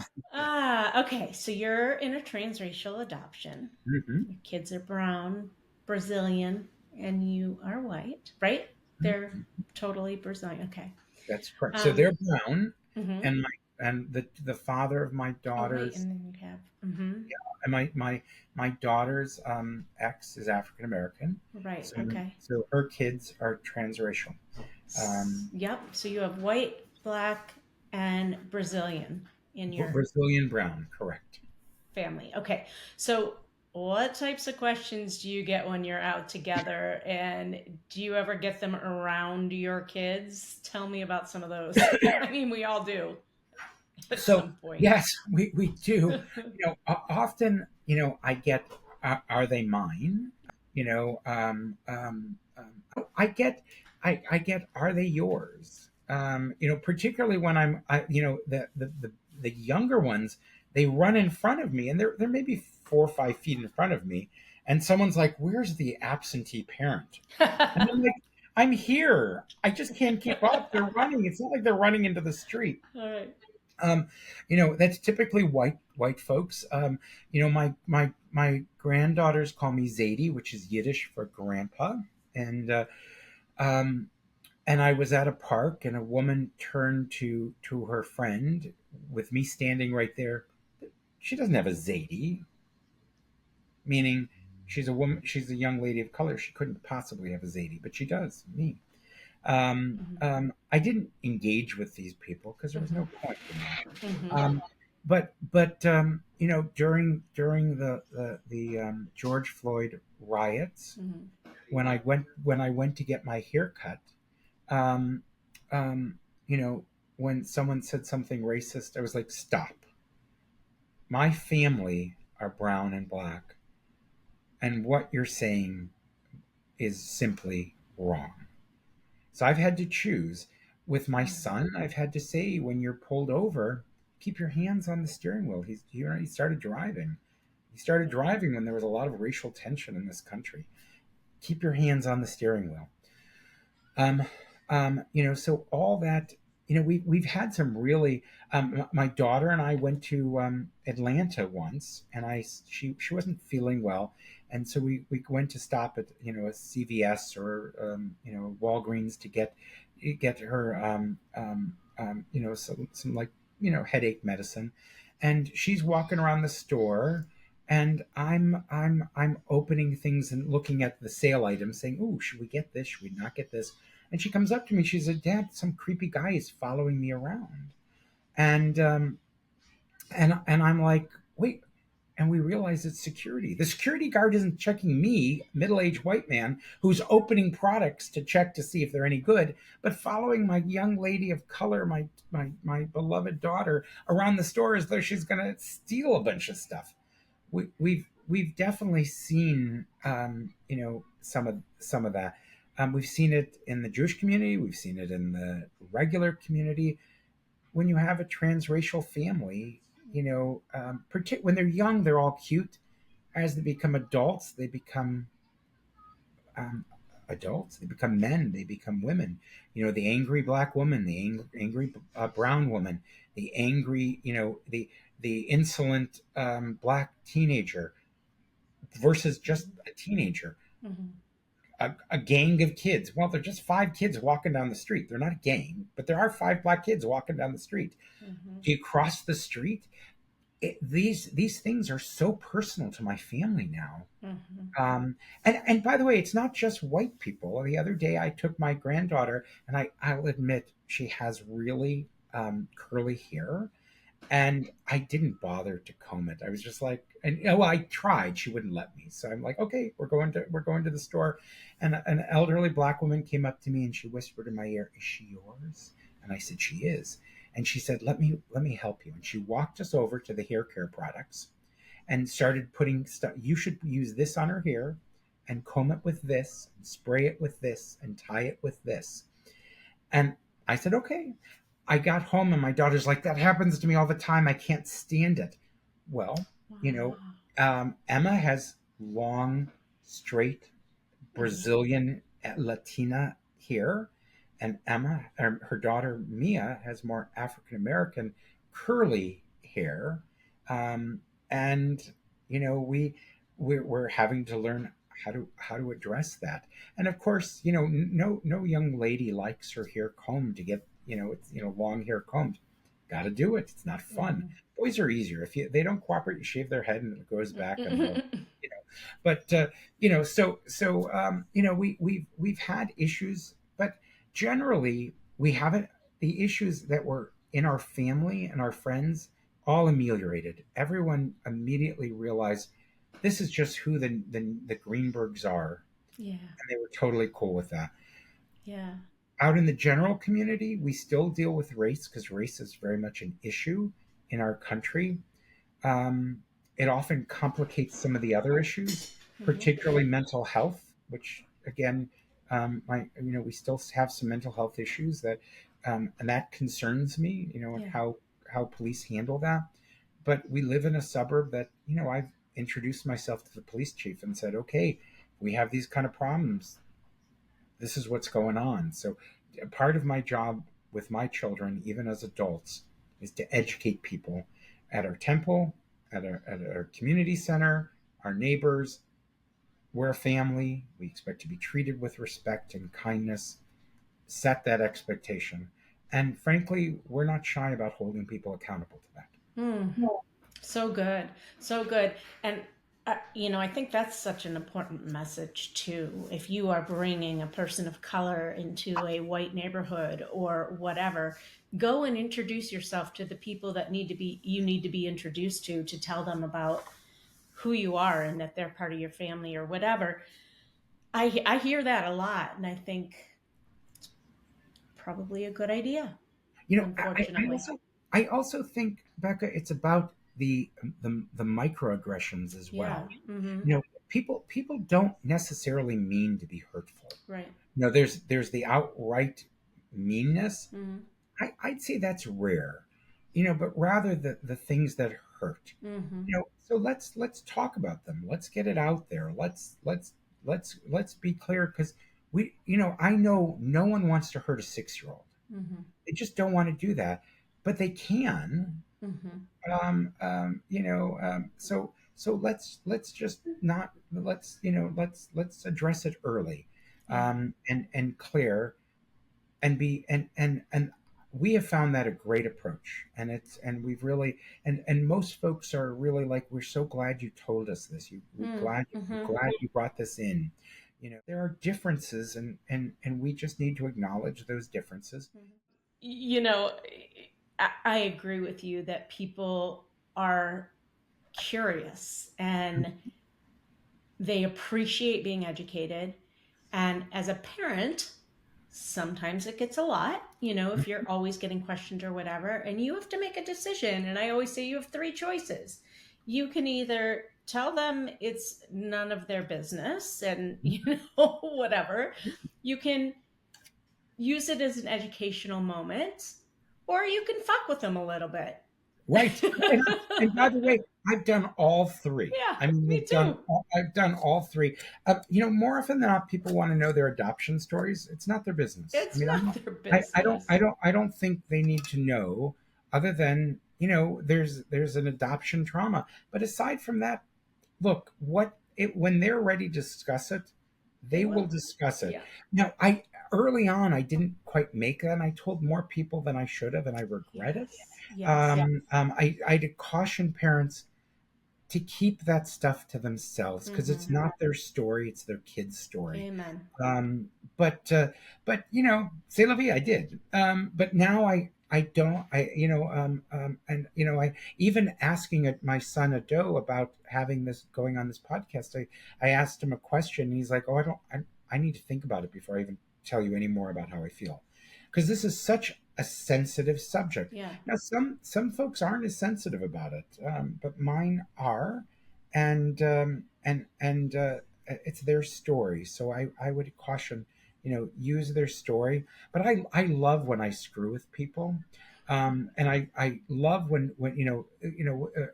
Okay. So you're in a transracial adoption. Your kids are brown, Brazilian, and you are white, right? They're totally Brazilian. Okay. That's correct. So they're brown, and the father of my daughters. And then you have. And my daughter's ex is African American. Right. So, okay. So her kids are transracial. Yep. So you have white, black, and Brazilian in your Brazilian brown, correct? Family. Okay. So what types of questions do you get when you're out together, and do you ever get them around your kids? Tell me about some of those. I mean, we all do. At some point. Yes, we do. Often, I get, are they mine? I get, are they yours? Particularly when the younger ones, they run in front of me, and they're maybe 4 or 5 feet in front of me, and someone's like, "Where's the absentee parent?" And I'm like, "I'm here. I just can't keep up. They're running. It's not like they're running into the street." All right. That's typically white folks. My granddaughters call me Zadie, which is Yiddish for grandpa, and I was at a park, and a woman turned to her friend with me standing right there. She doesn't have a Zadie, meaning she's a woman. She's a young lady of color. She couldn't possibly have a Zadie, but she does, me. I didn't engage with these people because there was no point in that. But during the George Floyd riots, when I went to get my hair cut, when someone said something racist, I was like, stop. My family are brown and black, and what you're saying is simply wrong. So I've had to choose. With my son, I've had to say, when you're pulled over, keep your hands on the steering wheel. He started driving. He started driving when there was a lot of racial tension in this country. Keep your hands on the steering wheel. Um, so all that, we've had some really. My daughter and I went to Atlanta once, and she wasn't feeling well, and so we went to stop at a CVS or Walgreens to get her some like headache medicine, and she's walking around the store. And I'm opening things and looking at the sale items, saying, "Oh, should we get this? Should we not get this?" And she comes up to me. She said, "Dad, some creepy guy is following me around." And and I'm like, "Wait." And we realize it's security. The security guard isn't checking me, middle-aged white man, who's opening products to check to see if they're any good, but following my young lady of color, my beloved daughter, around the store as though she's going to steal a bunch of stuff. We've definitely seen some of that. We've seen it in the Jewish community. We've seen it in the regular community. When you have a transracial family, when they're young, they're all cute. As they become adults, they become adults. They become men. They become women. The angry black woman, the angry brown woman, the angry, the insolent black teenager versus just a teenager. Mm-hmm. A gang of kids. Well, they're just 5 kids walking down the street. They're not a gang, but there are 5 black kids walking down the street. Mm-hmm. Do you cross the street? These things are so personal to my family now. Mm-hmm. And by the way, it's not just white people. The other day, I took my granddaughter, and I'll admit she has really curly hair, and I didn't bother to comb it. I was just like, I tried. She wouldn't let me, so I'm like, okay, we're going to the store, and an elderly black woman came up to me and she whispered in my ear, "Is she yours?" And I said, "She is." And she said, let me help you. And she walked us over to the hair care products and started putting stuff. You should use this on her hair and comb it with this and spray it with this and tie it with this. And I said, okay. I got home and my daughter's like, "That happens to me all the time. I can't stand it." Well, Emma has long, straight Brazilian Latina hair, and her daughter Mia, has more African American curly hair, and we're having to learn how to address that. And of course, no young lady likes her hair combed to get long hair combed. Got to do it. It's not fun. Mm-hmm. Boys are easier. If they don't cooperate, you shave their head and it goes back. And but we've had issues, but generally we haven't. The issues that were in our family and our friends all ameliorated. Everyone immediately realized this is just who the Greenbergs are. Yeah. And they were totally cool with that. Yeah. Out in the general community, we still deal with race because race is very much an issue in our country. It often complicates some of the other issues, particularly mental health, which again, we still have some mental health issues that, and that concerns me, and how police handle that. But we live in a suburb that, I've introduced myself to the police chief and said, okay, we have these kind of problems. This is what's going on. So part of my job with my children, even as adults, is to educate people at our temple, at our community center, our neighbors. We're a family. We expect to be treated with respect and kindness. Set that expectation. And frankly, we're not shy about holding people accountable to that. Mm. So good. So good. And I think that's such an important message too. If you are bringing a person of color into a white neighborhood or whatever, go and introduce yourself to the people that you need to be introduced to tell them about who you are and that they're part of your family or whatever. I hear that a lot, and I think it's probably a good idea. Unfortunately, I also think, Becca, it's about the microaggressions as well. Yeah. Mm-hmm. people don't necessarily mean to be hurtful. Right. There's the outright meanness. Mm-hmm. I'd say that's rare, but rather the things that hurt. Mm-hmm. So let's talk about them. Let's get it out there. Let's be clear, because I know no one wants to hurt a 6-year-old. Mm-hmm. They just don't want to do that, but they can. Mm-hmm. So let's just not let's address it early, and clear, and we have found that a great approach, and we've really, and most folks are really like, we're so glad you told us this. We're glad you brought this in. There are differences, and we just need to acknowledge those differences. I agree with you that people are curious and they appreciate being educated. And as a parent, sometimes it gets a lot, if you're always getting questioned or whatever, and you have to make a decision. And I always say you have 3 choices. You can either tell them it's none of their business and, whatever. You can use it as an educational moment, or you can fuck with them a little bit. Right. And by the way, I've done all 3. Yeah, I mean, me too. I've done all 3. More often than not, people want to know their adoption stories. It's not their business. It's not their business. I don't think they need to know, other than, there's an adoption trauma. But aside from that, look, when they're ready to discuss it, they will discuss it. Yeah. Now, early on, I didn't quite make that, and I told more people than I should have, and I regret it. Yes. I'd caution parents to keep that stuff to themselves, because it's not their story; it's their kid's story. Amen. But c'est la vie. I did. But now I don't. And I even asking my son Ado about having this going on this podcast. I asked him a question, and he's like, "Oh, I need to think about it before I even tell you any more about how I feel," because this is such a sensitive subject. Yeah. Now, some folks aren't as sensitive about it, but mine are, and it's their story. So I would caution, use their story. But I love when I screw with people, and I love when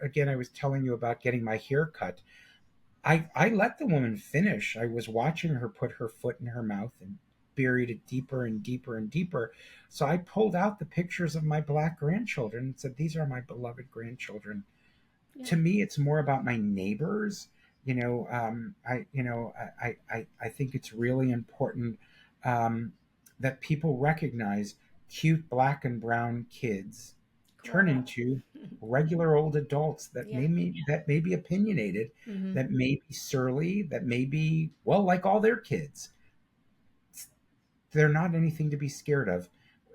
again, I was telling you about getting my hair cut. I let the woman finish. I was watching her put her foot in her mouth and buried it deeper and deeper and deeper. So I pulled out the pictures of my Black grandchildren and said, "These are my beloved grandchildren." Yeah. To me, it's more about my neighbors. I think it's really important that people recognize cute Black and brown kids turn into regular old adults that may be opinionated, that may be surly, that may be, well, like all their kids. They're not anything to be scared of.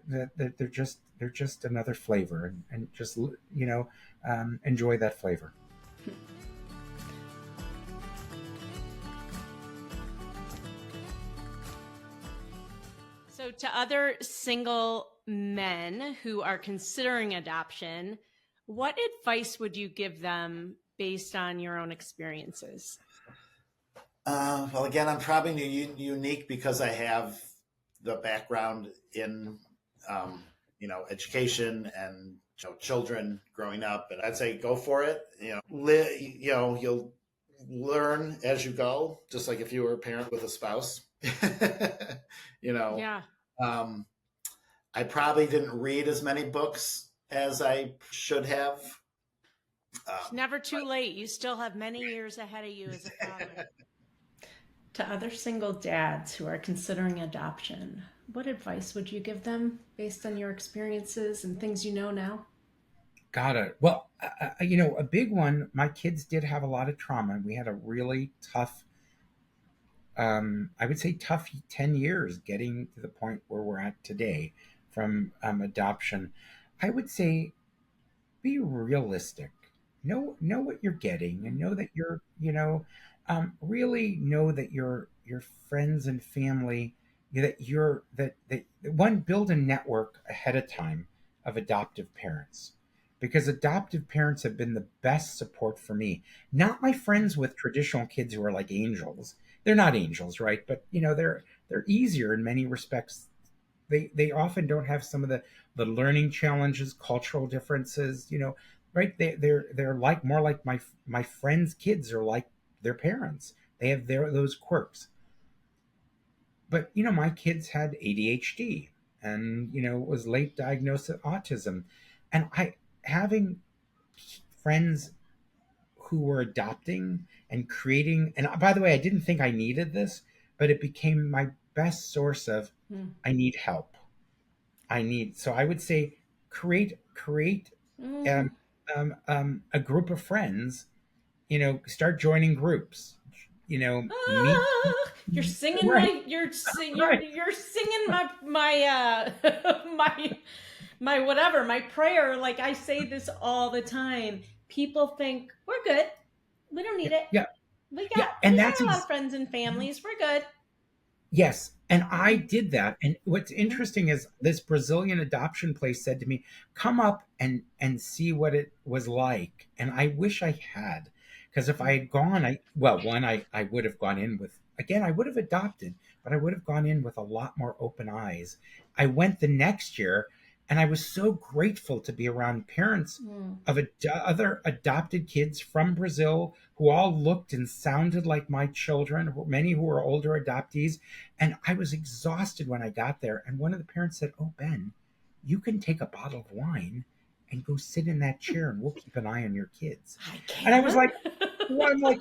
That they're just another flavor, and just enjoy that flavor. So, to other single men who are considering adoption, what advice would you give them based on your own experiences? Well, again, I'm probably unique because I have the background in, education and children growing up, and I'd say go for it. You'll learn as you go, just like if you were a parent with a spouse. Yeah. I probably didn't read as many books as I should have. It's never too late. You still have many years ahead of you as a father. To other single dads who are considering adoption, what advice would you give them based on your experiences and things you know now? Got it. Well, a big one, my kids did have a lot of trauma. We had a really tough, I would say tough 10 years getting to the point where we're at today from adoption. I would say be realistic. Know what you're getting, and know that you're, really know that your friends and family, that one, build a network ahead of time of adoptive parents. because adoptive parents have been the best support for me. Not my friends with traditional kids who are like angels. They're not angels, right? But they're easier in many respects. They often don't have some of the learning challenges, cultural differences, right? They're like more like my friends' kids are like their parents. They have those quirks. But my kids had ADHD and was late diagnosed with autism, and I having friends who were adopting and creating. And by the way, I didn't think I needed this, but it became my best source of I need help. So I would say create Mm. um, a group of friends. Start joining groups. Meet. You're singing Right, right. you're singing my my whatever, my prayer. Like, I say this all the time. People think we're good. We don't need it. Yeah, We yeah, got and we got a lot of friends and families. We're good. yes, and I Mhm. did that. And what's Mhm. interesting is this Brazilian adoption place said to me, "Come up and see what it was like." And I wish I had, because if I had gone, I would have gone in with again, I would have adopted, but I would have gone in with a lot more open eyes. I went the next year, and I was so grateful to be around parents Mm. of other adopted kids from Brazil who all looked and sounded like my children, many who were older adoptees. And I was exhausted when I got there. And one of the parents said, "Oh, Ben, you can take a bottle of wine and go sit in that chair and we'll keep an eye on your kids." I And I was can. like, well, I'm like,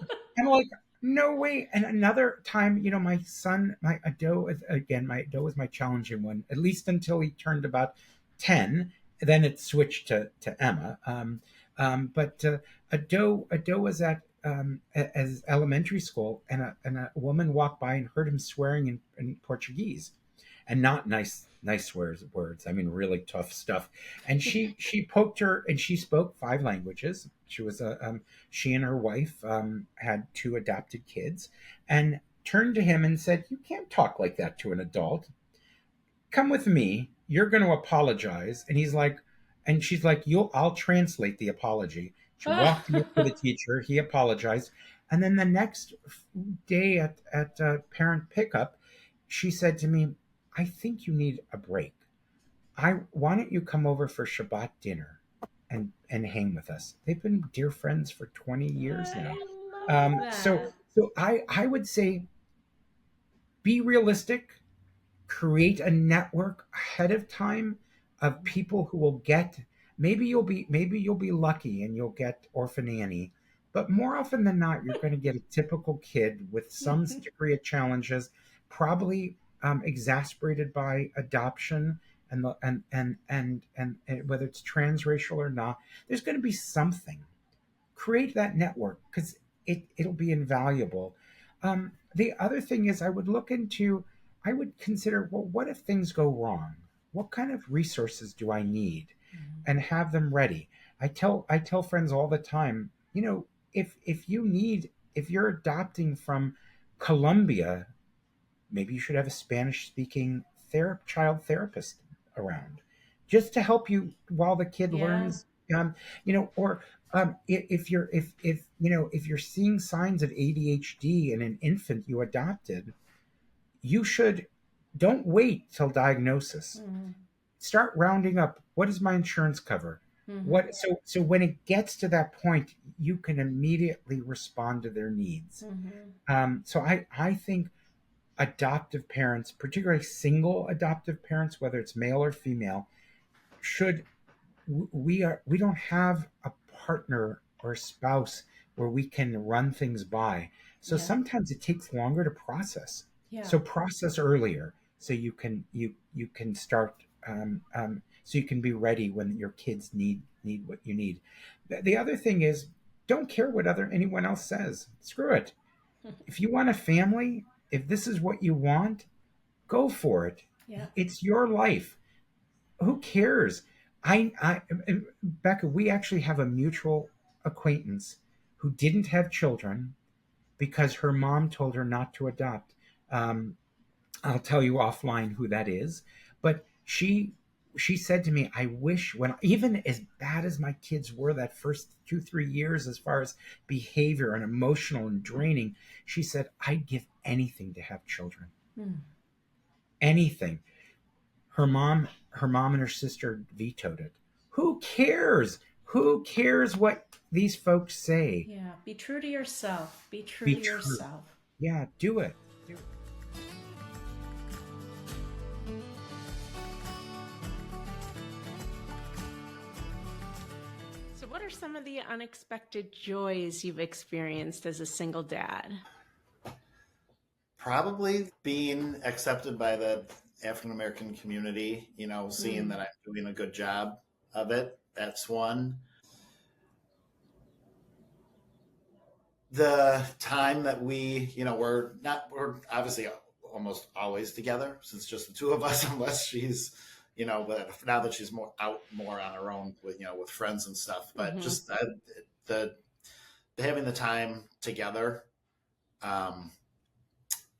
no way. And another time, my son, my Ado, again, my Ado was my challenging one, at least until he turned about 10. Then it switched to Emma. But Ado was at as elementary school, and a woman walked by and heard him swearing in Portuguese, and not nice words. I mean, really tough stuff. And she poked her, and she spoke 5 languages. She and her wife had 2 adopted kids, and turned to him and said, "You can't talk like that to an adult. Come with me. You're going to apologize." And he's like, and she's like, I'll translate the apology. She walked him up to the teacher. He apologized. And then the next day at parent pickup, she said to me, "I think you need a break. Why don't you come over for Shabbat dinner and hang with us?" They've been dear friends for 20 years now. I love So that. I would say be realistic, create a network ahead of time of people who will get. Maybe you'll be lucky and you'll get orphan Annie, but more often than not you're going to get a typical kid with some degree of challenges, probably exasperated by adoption and whether it's transracial or not. There's going to be something. Create that network because it'll be invaluable. The other thing is I would consider, well, what if things go wrong? What kind of resources do I need, and have them ready. I tell friends all the time, if you're adopting from Colombia, maybe you should have a Spanish speaking child therapist around, just to help you while the kid Yeah. learns. Or if you're seeing signs of ADHD in an infant you adopted, you should don't wait till diagnosis. Mhm. Start rounding up, what does my insurance cover? Mhm. So when it gets to that point, you can immediately respond to their needs. Mhm. So I think adoptive parents, particularly single adoptive parents, whether it's male or female, should we don't have a partner or a spouse where we can run things by. So Yeah. sometimes it takes longer to process. Yeah. So process earlier so you can start, so you can be ready when your kids need what you need. The other thing is, don't care what anyone else says. Screw it. If you want a family, if this is what you want, go for it. Yeah. It's your life. Who cares? I Becca, we actually have a mutual acquaintance who didn't have children because her mom told her not to adopt. Um, I'll tell you offline who that is, but she she said to me, I wish, when even as bad as my kids were that first 2-3 years as far as behavior and emotional and draining, she said, I'd give anything to have children. Anything. Her mom and her sister vetoed it. Who cares? Who cares what these folks say? Yeah, be true to yourself. Be true Be to true. yourself. Yeah, do it. Do it. So, what are some of the unexpected joys you've experienced as a single dad? Probably being accepted by the African American community, seeing that I'm doing a good job of it. That's one. The time that we're obviously almost always together since just the two of us, unless she's, but now that she's more on her own with friends and stuff, but just the having the time together.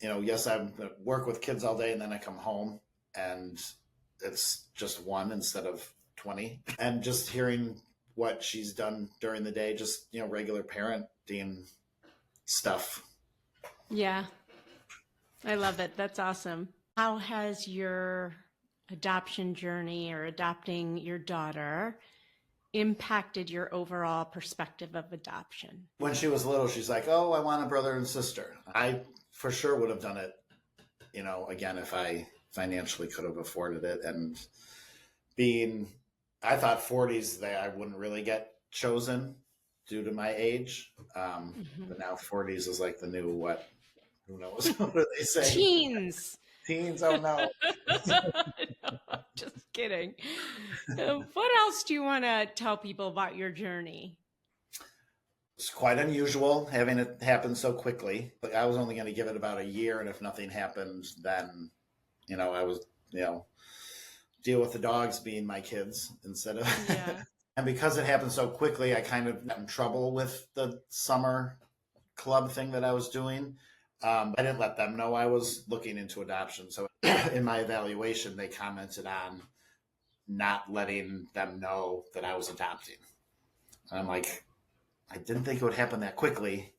Yes, I work with kids all day and then I come home and it's just one instead of 20. And just hearing what she's done during the day, just, regular parenting stuff. Yeah, I love it. That's awesome. How has your adoption journey or adopting your daughter impacted your overall perspective of adoption? When she was little, she's like, oh, I want a brother and sister. I for sure would have done it, again, if I financially could have afforded it. And I thought 40s that I wouldn't really get chosen due to my age. But now 40s is like the new what? Who knows? What do they say? Teens. Oh no. No, just kidding. What else do you want to tell people about your journey? It's quite unusual having it happen so quickly. Like I was only going to give it about a year, and if nothing happened, then I was deal with the dogs being my kids instead of. Yeah. And because it happened so quickly, I kind of got in trouble with the summer club thing that I was doing. I didn't let them know I was looking into adoption. So in my evaluation, they commented on not letting them know that I was adopting. And I'm like, I didn't think it would happen that quickly.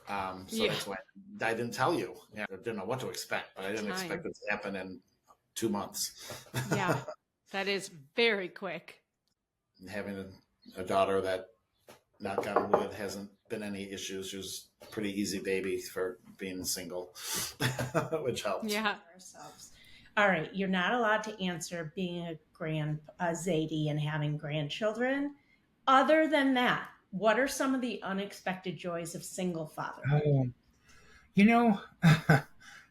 That's why I didn't tell you. I didn't know what to expect, but I didn't expect it to happen in 2 months. Yeah, that is very quick. Having a daughter that, knock on wood, hasn't been any issues. She was a pretty easy baby for being single, which helps. Yeah. Ourselves. All right, you're not allowed to answer being a Zadie and having grandchildren. Other than that, what are some of the unexpected joys of single fatherhood?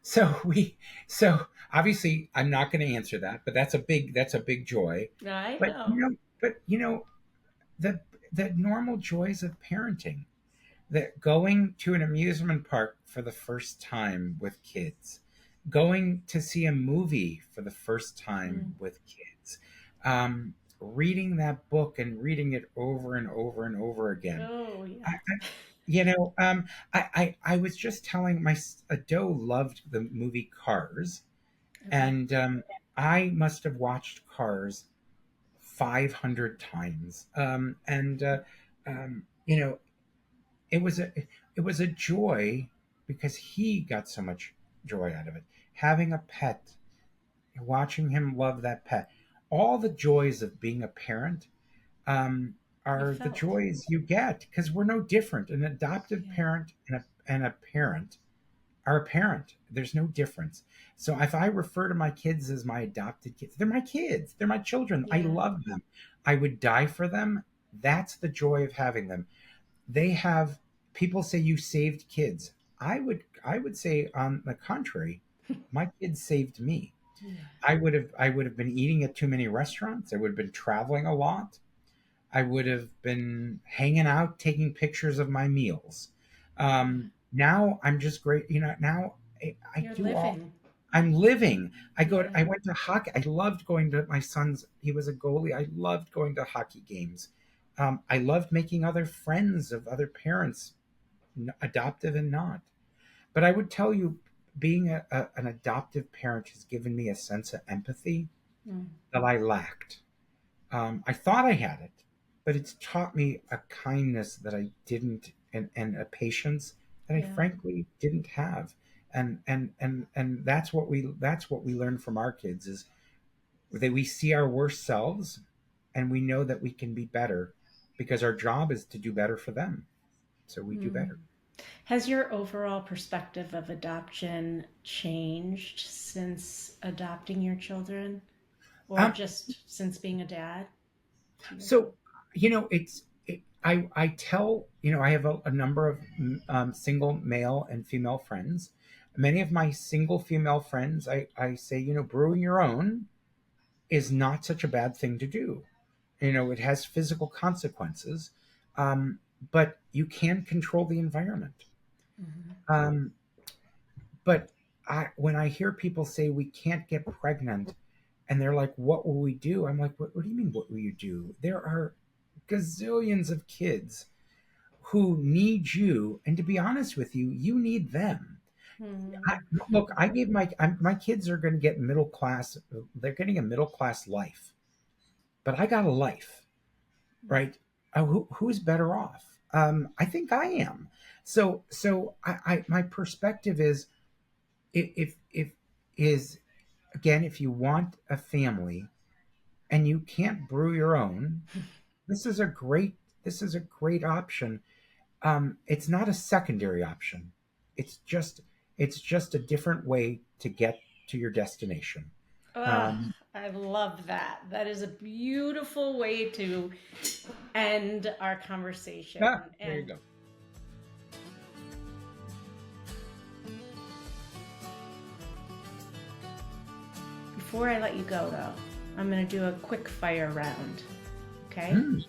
So obviously I'm not going to answer that, but that's a big joy. I But know. the normal joys of parenting, that going to an amusement park for the first time with kids, going to see a movie for the first time with kids, reading that book and reading it over and over and over again. Oh, yeah. I was just telling Doe loved the movie Cars, and I must have watched Cars 500 times. It was a joy because he got so much joy out of it. Having a pet, watching him love that pet, all the joys of being a parent are the joys you get because we're no different. An adoptive parent and a parent are a parent. There's no difference. So if I refer to my kids as my adopted kids, they're my kids. They're my children. I love them. I would die for them. That's the joy of having them. People say you saved kids. I would say on the contrary, my kids saved me. I would have been eating at too many restaurants. I would have been traveling a lot. I would have been hanging out, taking pictures of my meals. Now I'm just great. Now I'm living. I went to hockey. I loved going to my son's. He was a goalie. I loved going to hockey games. I loved making other friends of other parents, adoptive and not. But I would tell you, being an adoptive parent has given me a sense of empathy that I lacked. I thought I had it, but it's taught me a kindness that I didn't, and a patience that I Yeah. frankly didn't have. And that's what we learn from our kids is that we see our worst selves, and we know that we can be better because our job is to do better for them. So we do better. Has your overall perspective of adoption changed since adopting your children, or Um, just since being a dad? so, I tell, I have a number of single male and female friends. Many of my single female friends, I say, brewing your own is not such a bad thing to do. It has physical consequences, um, but you can control the environment. Mm-hmm. Um, but when I hear people say we can't get pregnant, and they're like, "What will we do?" I'm like, "What do you mean? What will you do? There are gazillions of kids who need you, and to be honest with you, you need them." I, Look, I gave my kids are going to get middle class. They're getting a middle class life, but I got a life, right? Who's better off? I think I am. So my perspective is, if is again, if you want a family and you can't brew your own, this is a great option. It's not a secondary option. It's just a different way to get to your destination. Ah, Um, I love that. That is a beautiful way to end our conversation. there you And go. before I let you go, though, I'm going to do a quick fire round. Okay? Mm,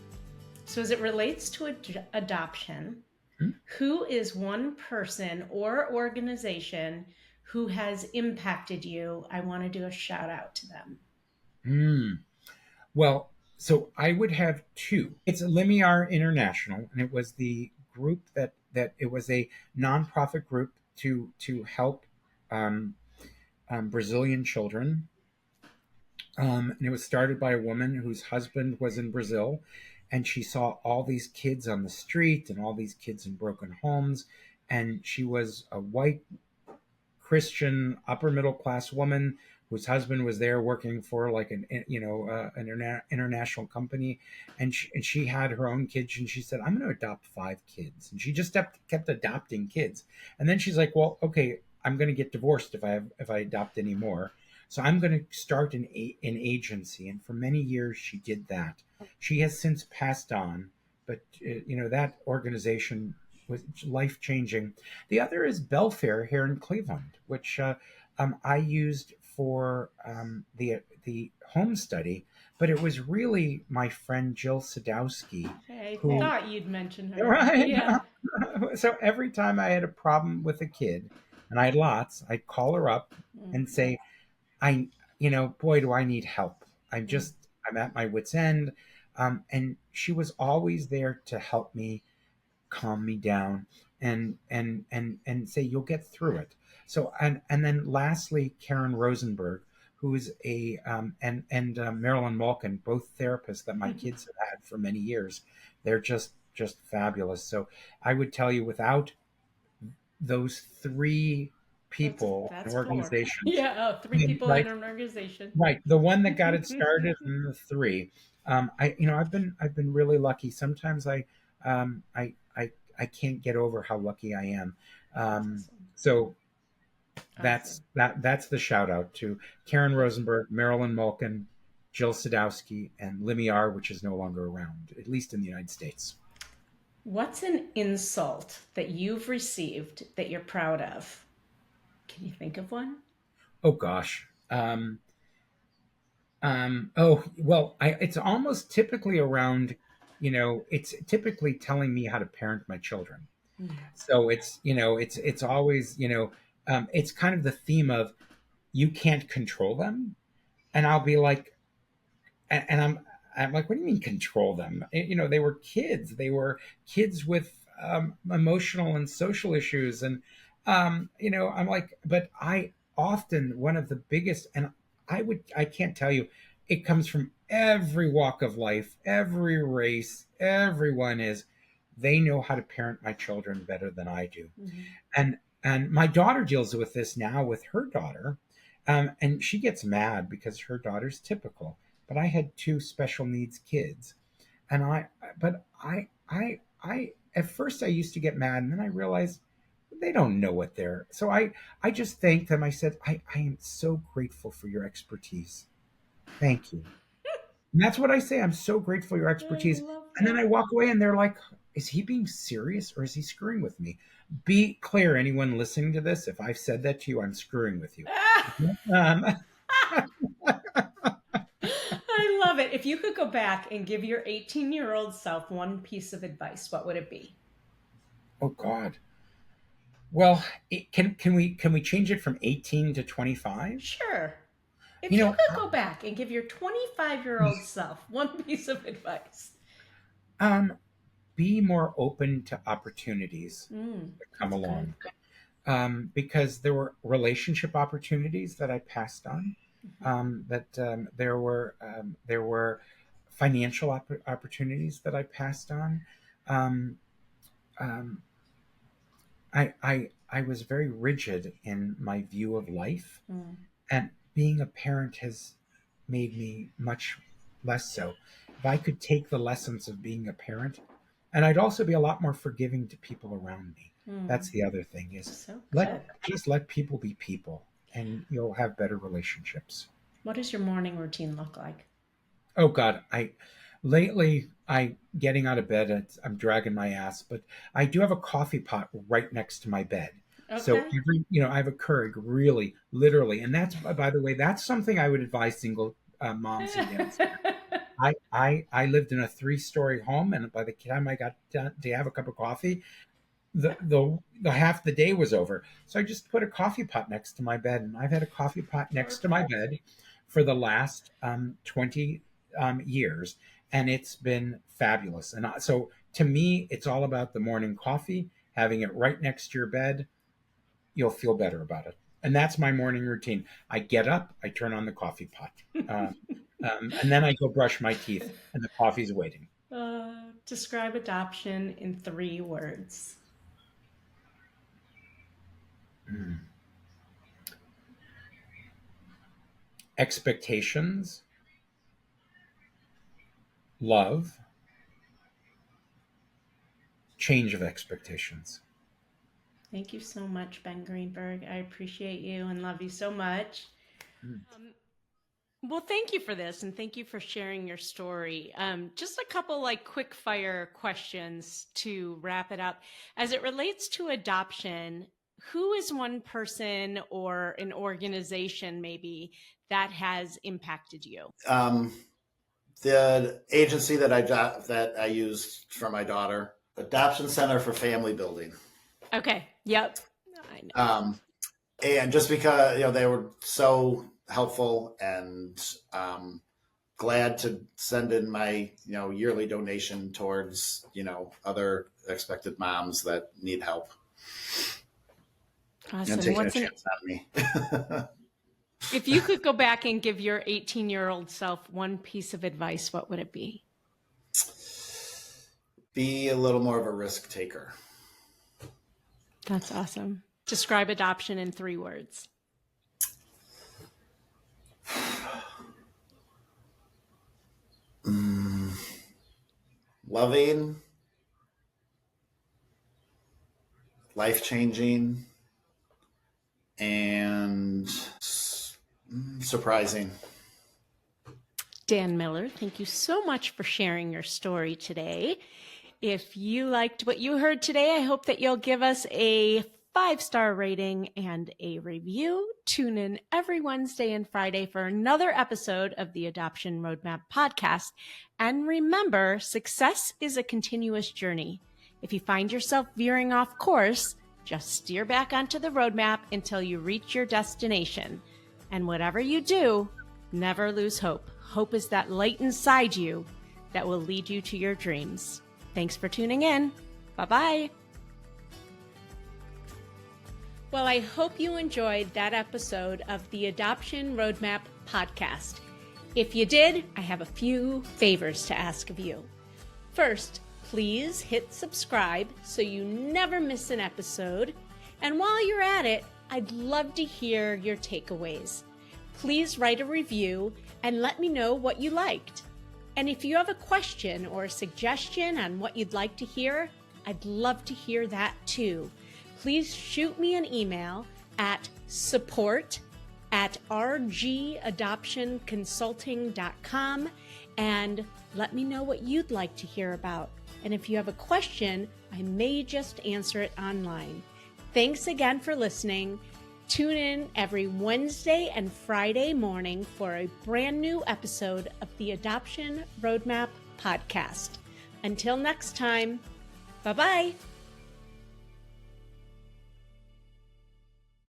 So, as it relates to adoption, mm, who is one person or organization who has impacted you? I want to do a shout out to them. mm. Well, so I would have two. It's Limiar International, and it was the group that it was a nonprofit group to help um, Brazilian children. And it was started by a woman whose husband was in Brazil, and she saw all these kids on the street and all these kids in broken homes. And she was a white Christian upper middle class woman whose husband was there working for like an international company, and she had her own kids, and she said, "I'm going to adopt 5 kids," and she just kept adopting kids, and then she's like, "Well, okay, I'm going to get divorced if I adopt any more." So I'm going to start an agency, and for many years she did that. She has since passed on, but that organization was life changing. The other is Belfair here in Cleveland, which I used for the home study, but it was really my friend Jill Sadowski I who, thought you'd mention her. right? Yeah. So every time I had a problem with a kid, and I had lots, I'd call her up and say, "I, boy, do I need help. I'm at my wit's end," and she was always there to help me, calm me down, and say you'll get through it. So and then lastly, Karen Rosenberg, who is a and Marilyn Malkin, both therapists that my kids have had for many years. They're just fabulous. So I would tell you, without those three people and That's four. organizations, Yeah, oh, three people in right, an organization. right, the one that got it started, and the three. I've been really lucky. Sometimes um, I I I can't get over how lucky I am. Um, Awesome. so Awesome. that's the shout out to Karen Rosenberg, Marilyn Malkin, Jill Sadowski, and Limiar, which is no longer around, at least in the United States. What's an insult that you've received that you're proud of? Can you think of one? Oh gosh. Oh well, it's almost typically around, it's typically telling me how to parent my children. So it's always, it's kind of the theme of you can't control them, and I'll be like, and I'm like, what do you mean control them? They were kids. They were kids with emotional and social issues, and I'm like, but I often one of the biggest, and I can't tell you, it comes from every walk of life, every race, everyone is, they know how to parent my children better than I do. Mhm. And my daughter deals with this now with her daughter. And she gets mad because her daughter's typical, but I had two special needs kids. And I at first I used to get mad, and then I realized they don't know what they're. So I just thanked them. I said, I am so grateful for your expertise. Thank you. And that's what I say. I'm so grateful for your I expertise. love And then that. I walk away, and they're like, is he being serious or is he screwing with me? Be clear, anyone listening to this, if I've said that to you, I'm screwing with you. Um, I love it. If you could go back and give your 18-year-old self one piece of advice, what would it be? oh God. Well, can we change it from 18 to 25? Sure. If You you know, could go back and give your 25-year-old self one piece of advice. um, be more open to opportunities that come That's good. along. Because there were relationship opportunities that I passed on. There were financial opportunities that I passed on. Um, um, I was very rigid in my view of life, Mm. and being a parent has made me much less so. If I could take the lessons of being a parent, and I'd also be a lot more forgiving to people around me. Mm. That's the other thing is So let good. just let people be people, and you'll have better relationships. What does your morning routine look like? Oh God, I lately I getting out of bed, I'm dragging my ass, but I do have a coffee pot right next to my bed. So Okay. I have a Keurig, really, literally, and that's, by the way, that's something I would advise single moms and dads. I lived in a 3-story home, and by the time I got done to have a cup of coffee, the half the day was over. So I just put a coffee pot next to my bed, and I've had a coffee pot next to my Perfect. bed for the last 20 years, and it's been fabulous. And so to me, it's all about the morning coffee, having it right next to your bed. You'll feel better about it, and that's my morning routine. I get up, I turn on the coffee pot, and then I go brush my teeth, and the coffee's waiting. Describe adoption in 3 words. Mm. Expectations, love, change of expectations. Thank you so much, Ben Greenberg. I appreciate you and love you so much. Mm. Well, thank you for this, and thank you for sharing your story. Just a couple like quick fire questions to wrap it up. As it relates to adoption, who is one person or an organization maybe that has impacted you? The agency that I used for my daughter, Adoption Center for Family Building. Okay. Yep. I know. And just because they were so helpful, and glad to send in my yearly donation towards other expected moms that need help Awesome. and taking a chance on me. If you could go back and give your 18-year-old self one piece of advice, what would it be? Be a little more of a risk taker. That's awesome. Describe adoption in 3 words. Loving, life-changing, and surprising. Dan Miller, thank you so much for sharing your story today. If you liked what you heard today, I hope that you'll give us a 5-star rating and a review. Tune in every Wednesday and Friday for another episode of the Adoption Roadmap podcast. And remember, success is a continuous journey. If you find yourself veering off course, just steer back onto the roadmap until you reach your destination. And whatever you do, never lose hope. Hope is that light inside you that will lead you to your dreams. Thanks for tuning in. Bye-bye. Well, I hope you enjoyed that episode of the Adoption Roadmap podcast. If you did, I have a few favors to ask of you. First, please hit subscribe so you never miss an episode. And while you're at it, I'd love to hear your takeaways. Please write a review and let me know what you liked. And if you have a question or a suggestion on what you'd like to hear, I'd love to hear that too. Please shoot me an email at support@rgadoptionconsulting.com and let me know what you'd like to hear about. And if you have a question, I may just answer it online. Thanks again for listening. Tune in every Wednesday and Friday morning for a brand new episode of the Adoption Roadmap podcast. Until next time, bye-bye.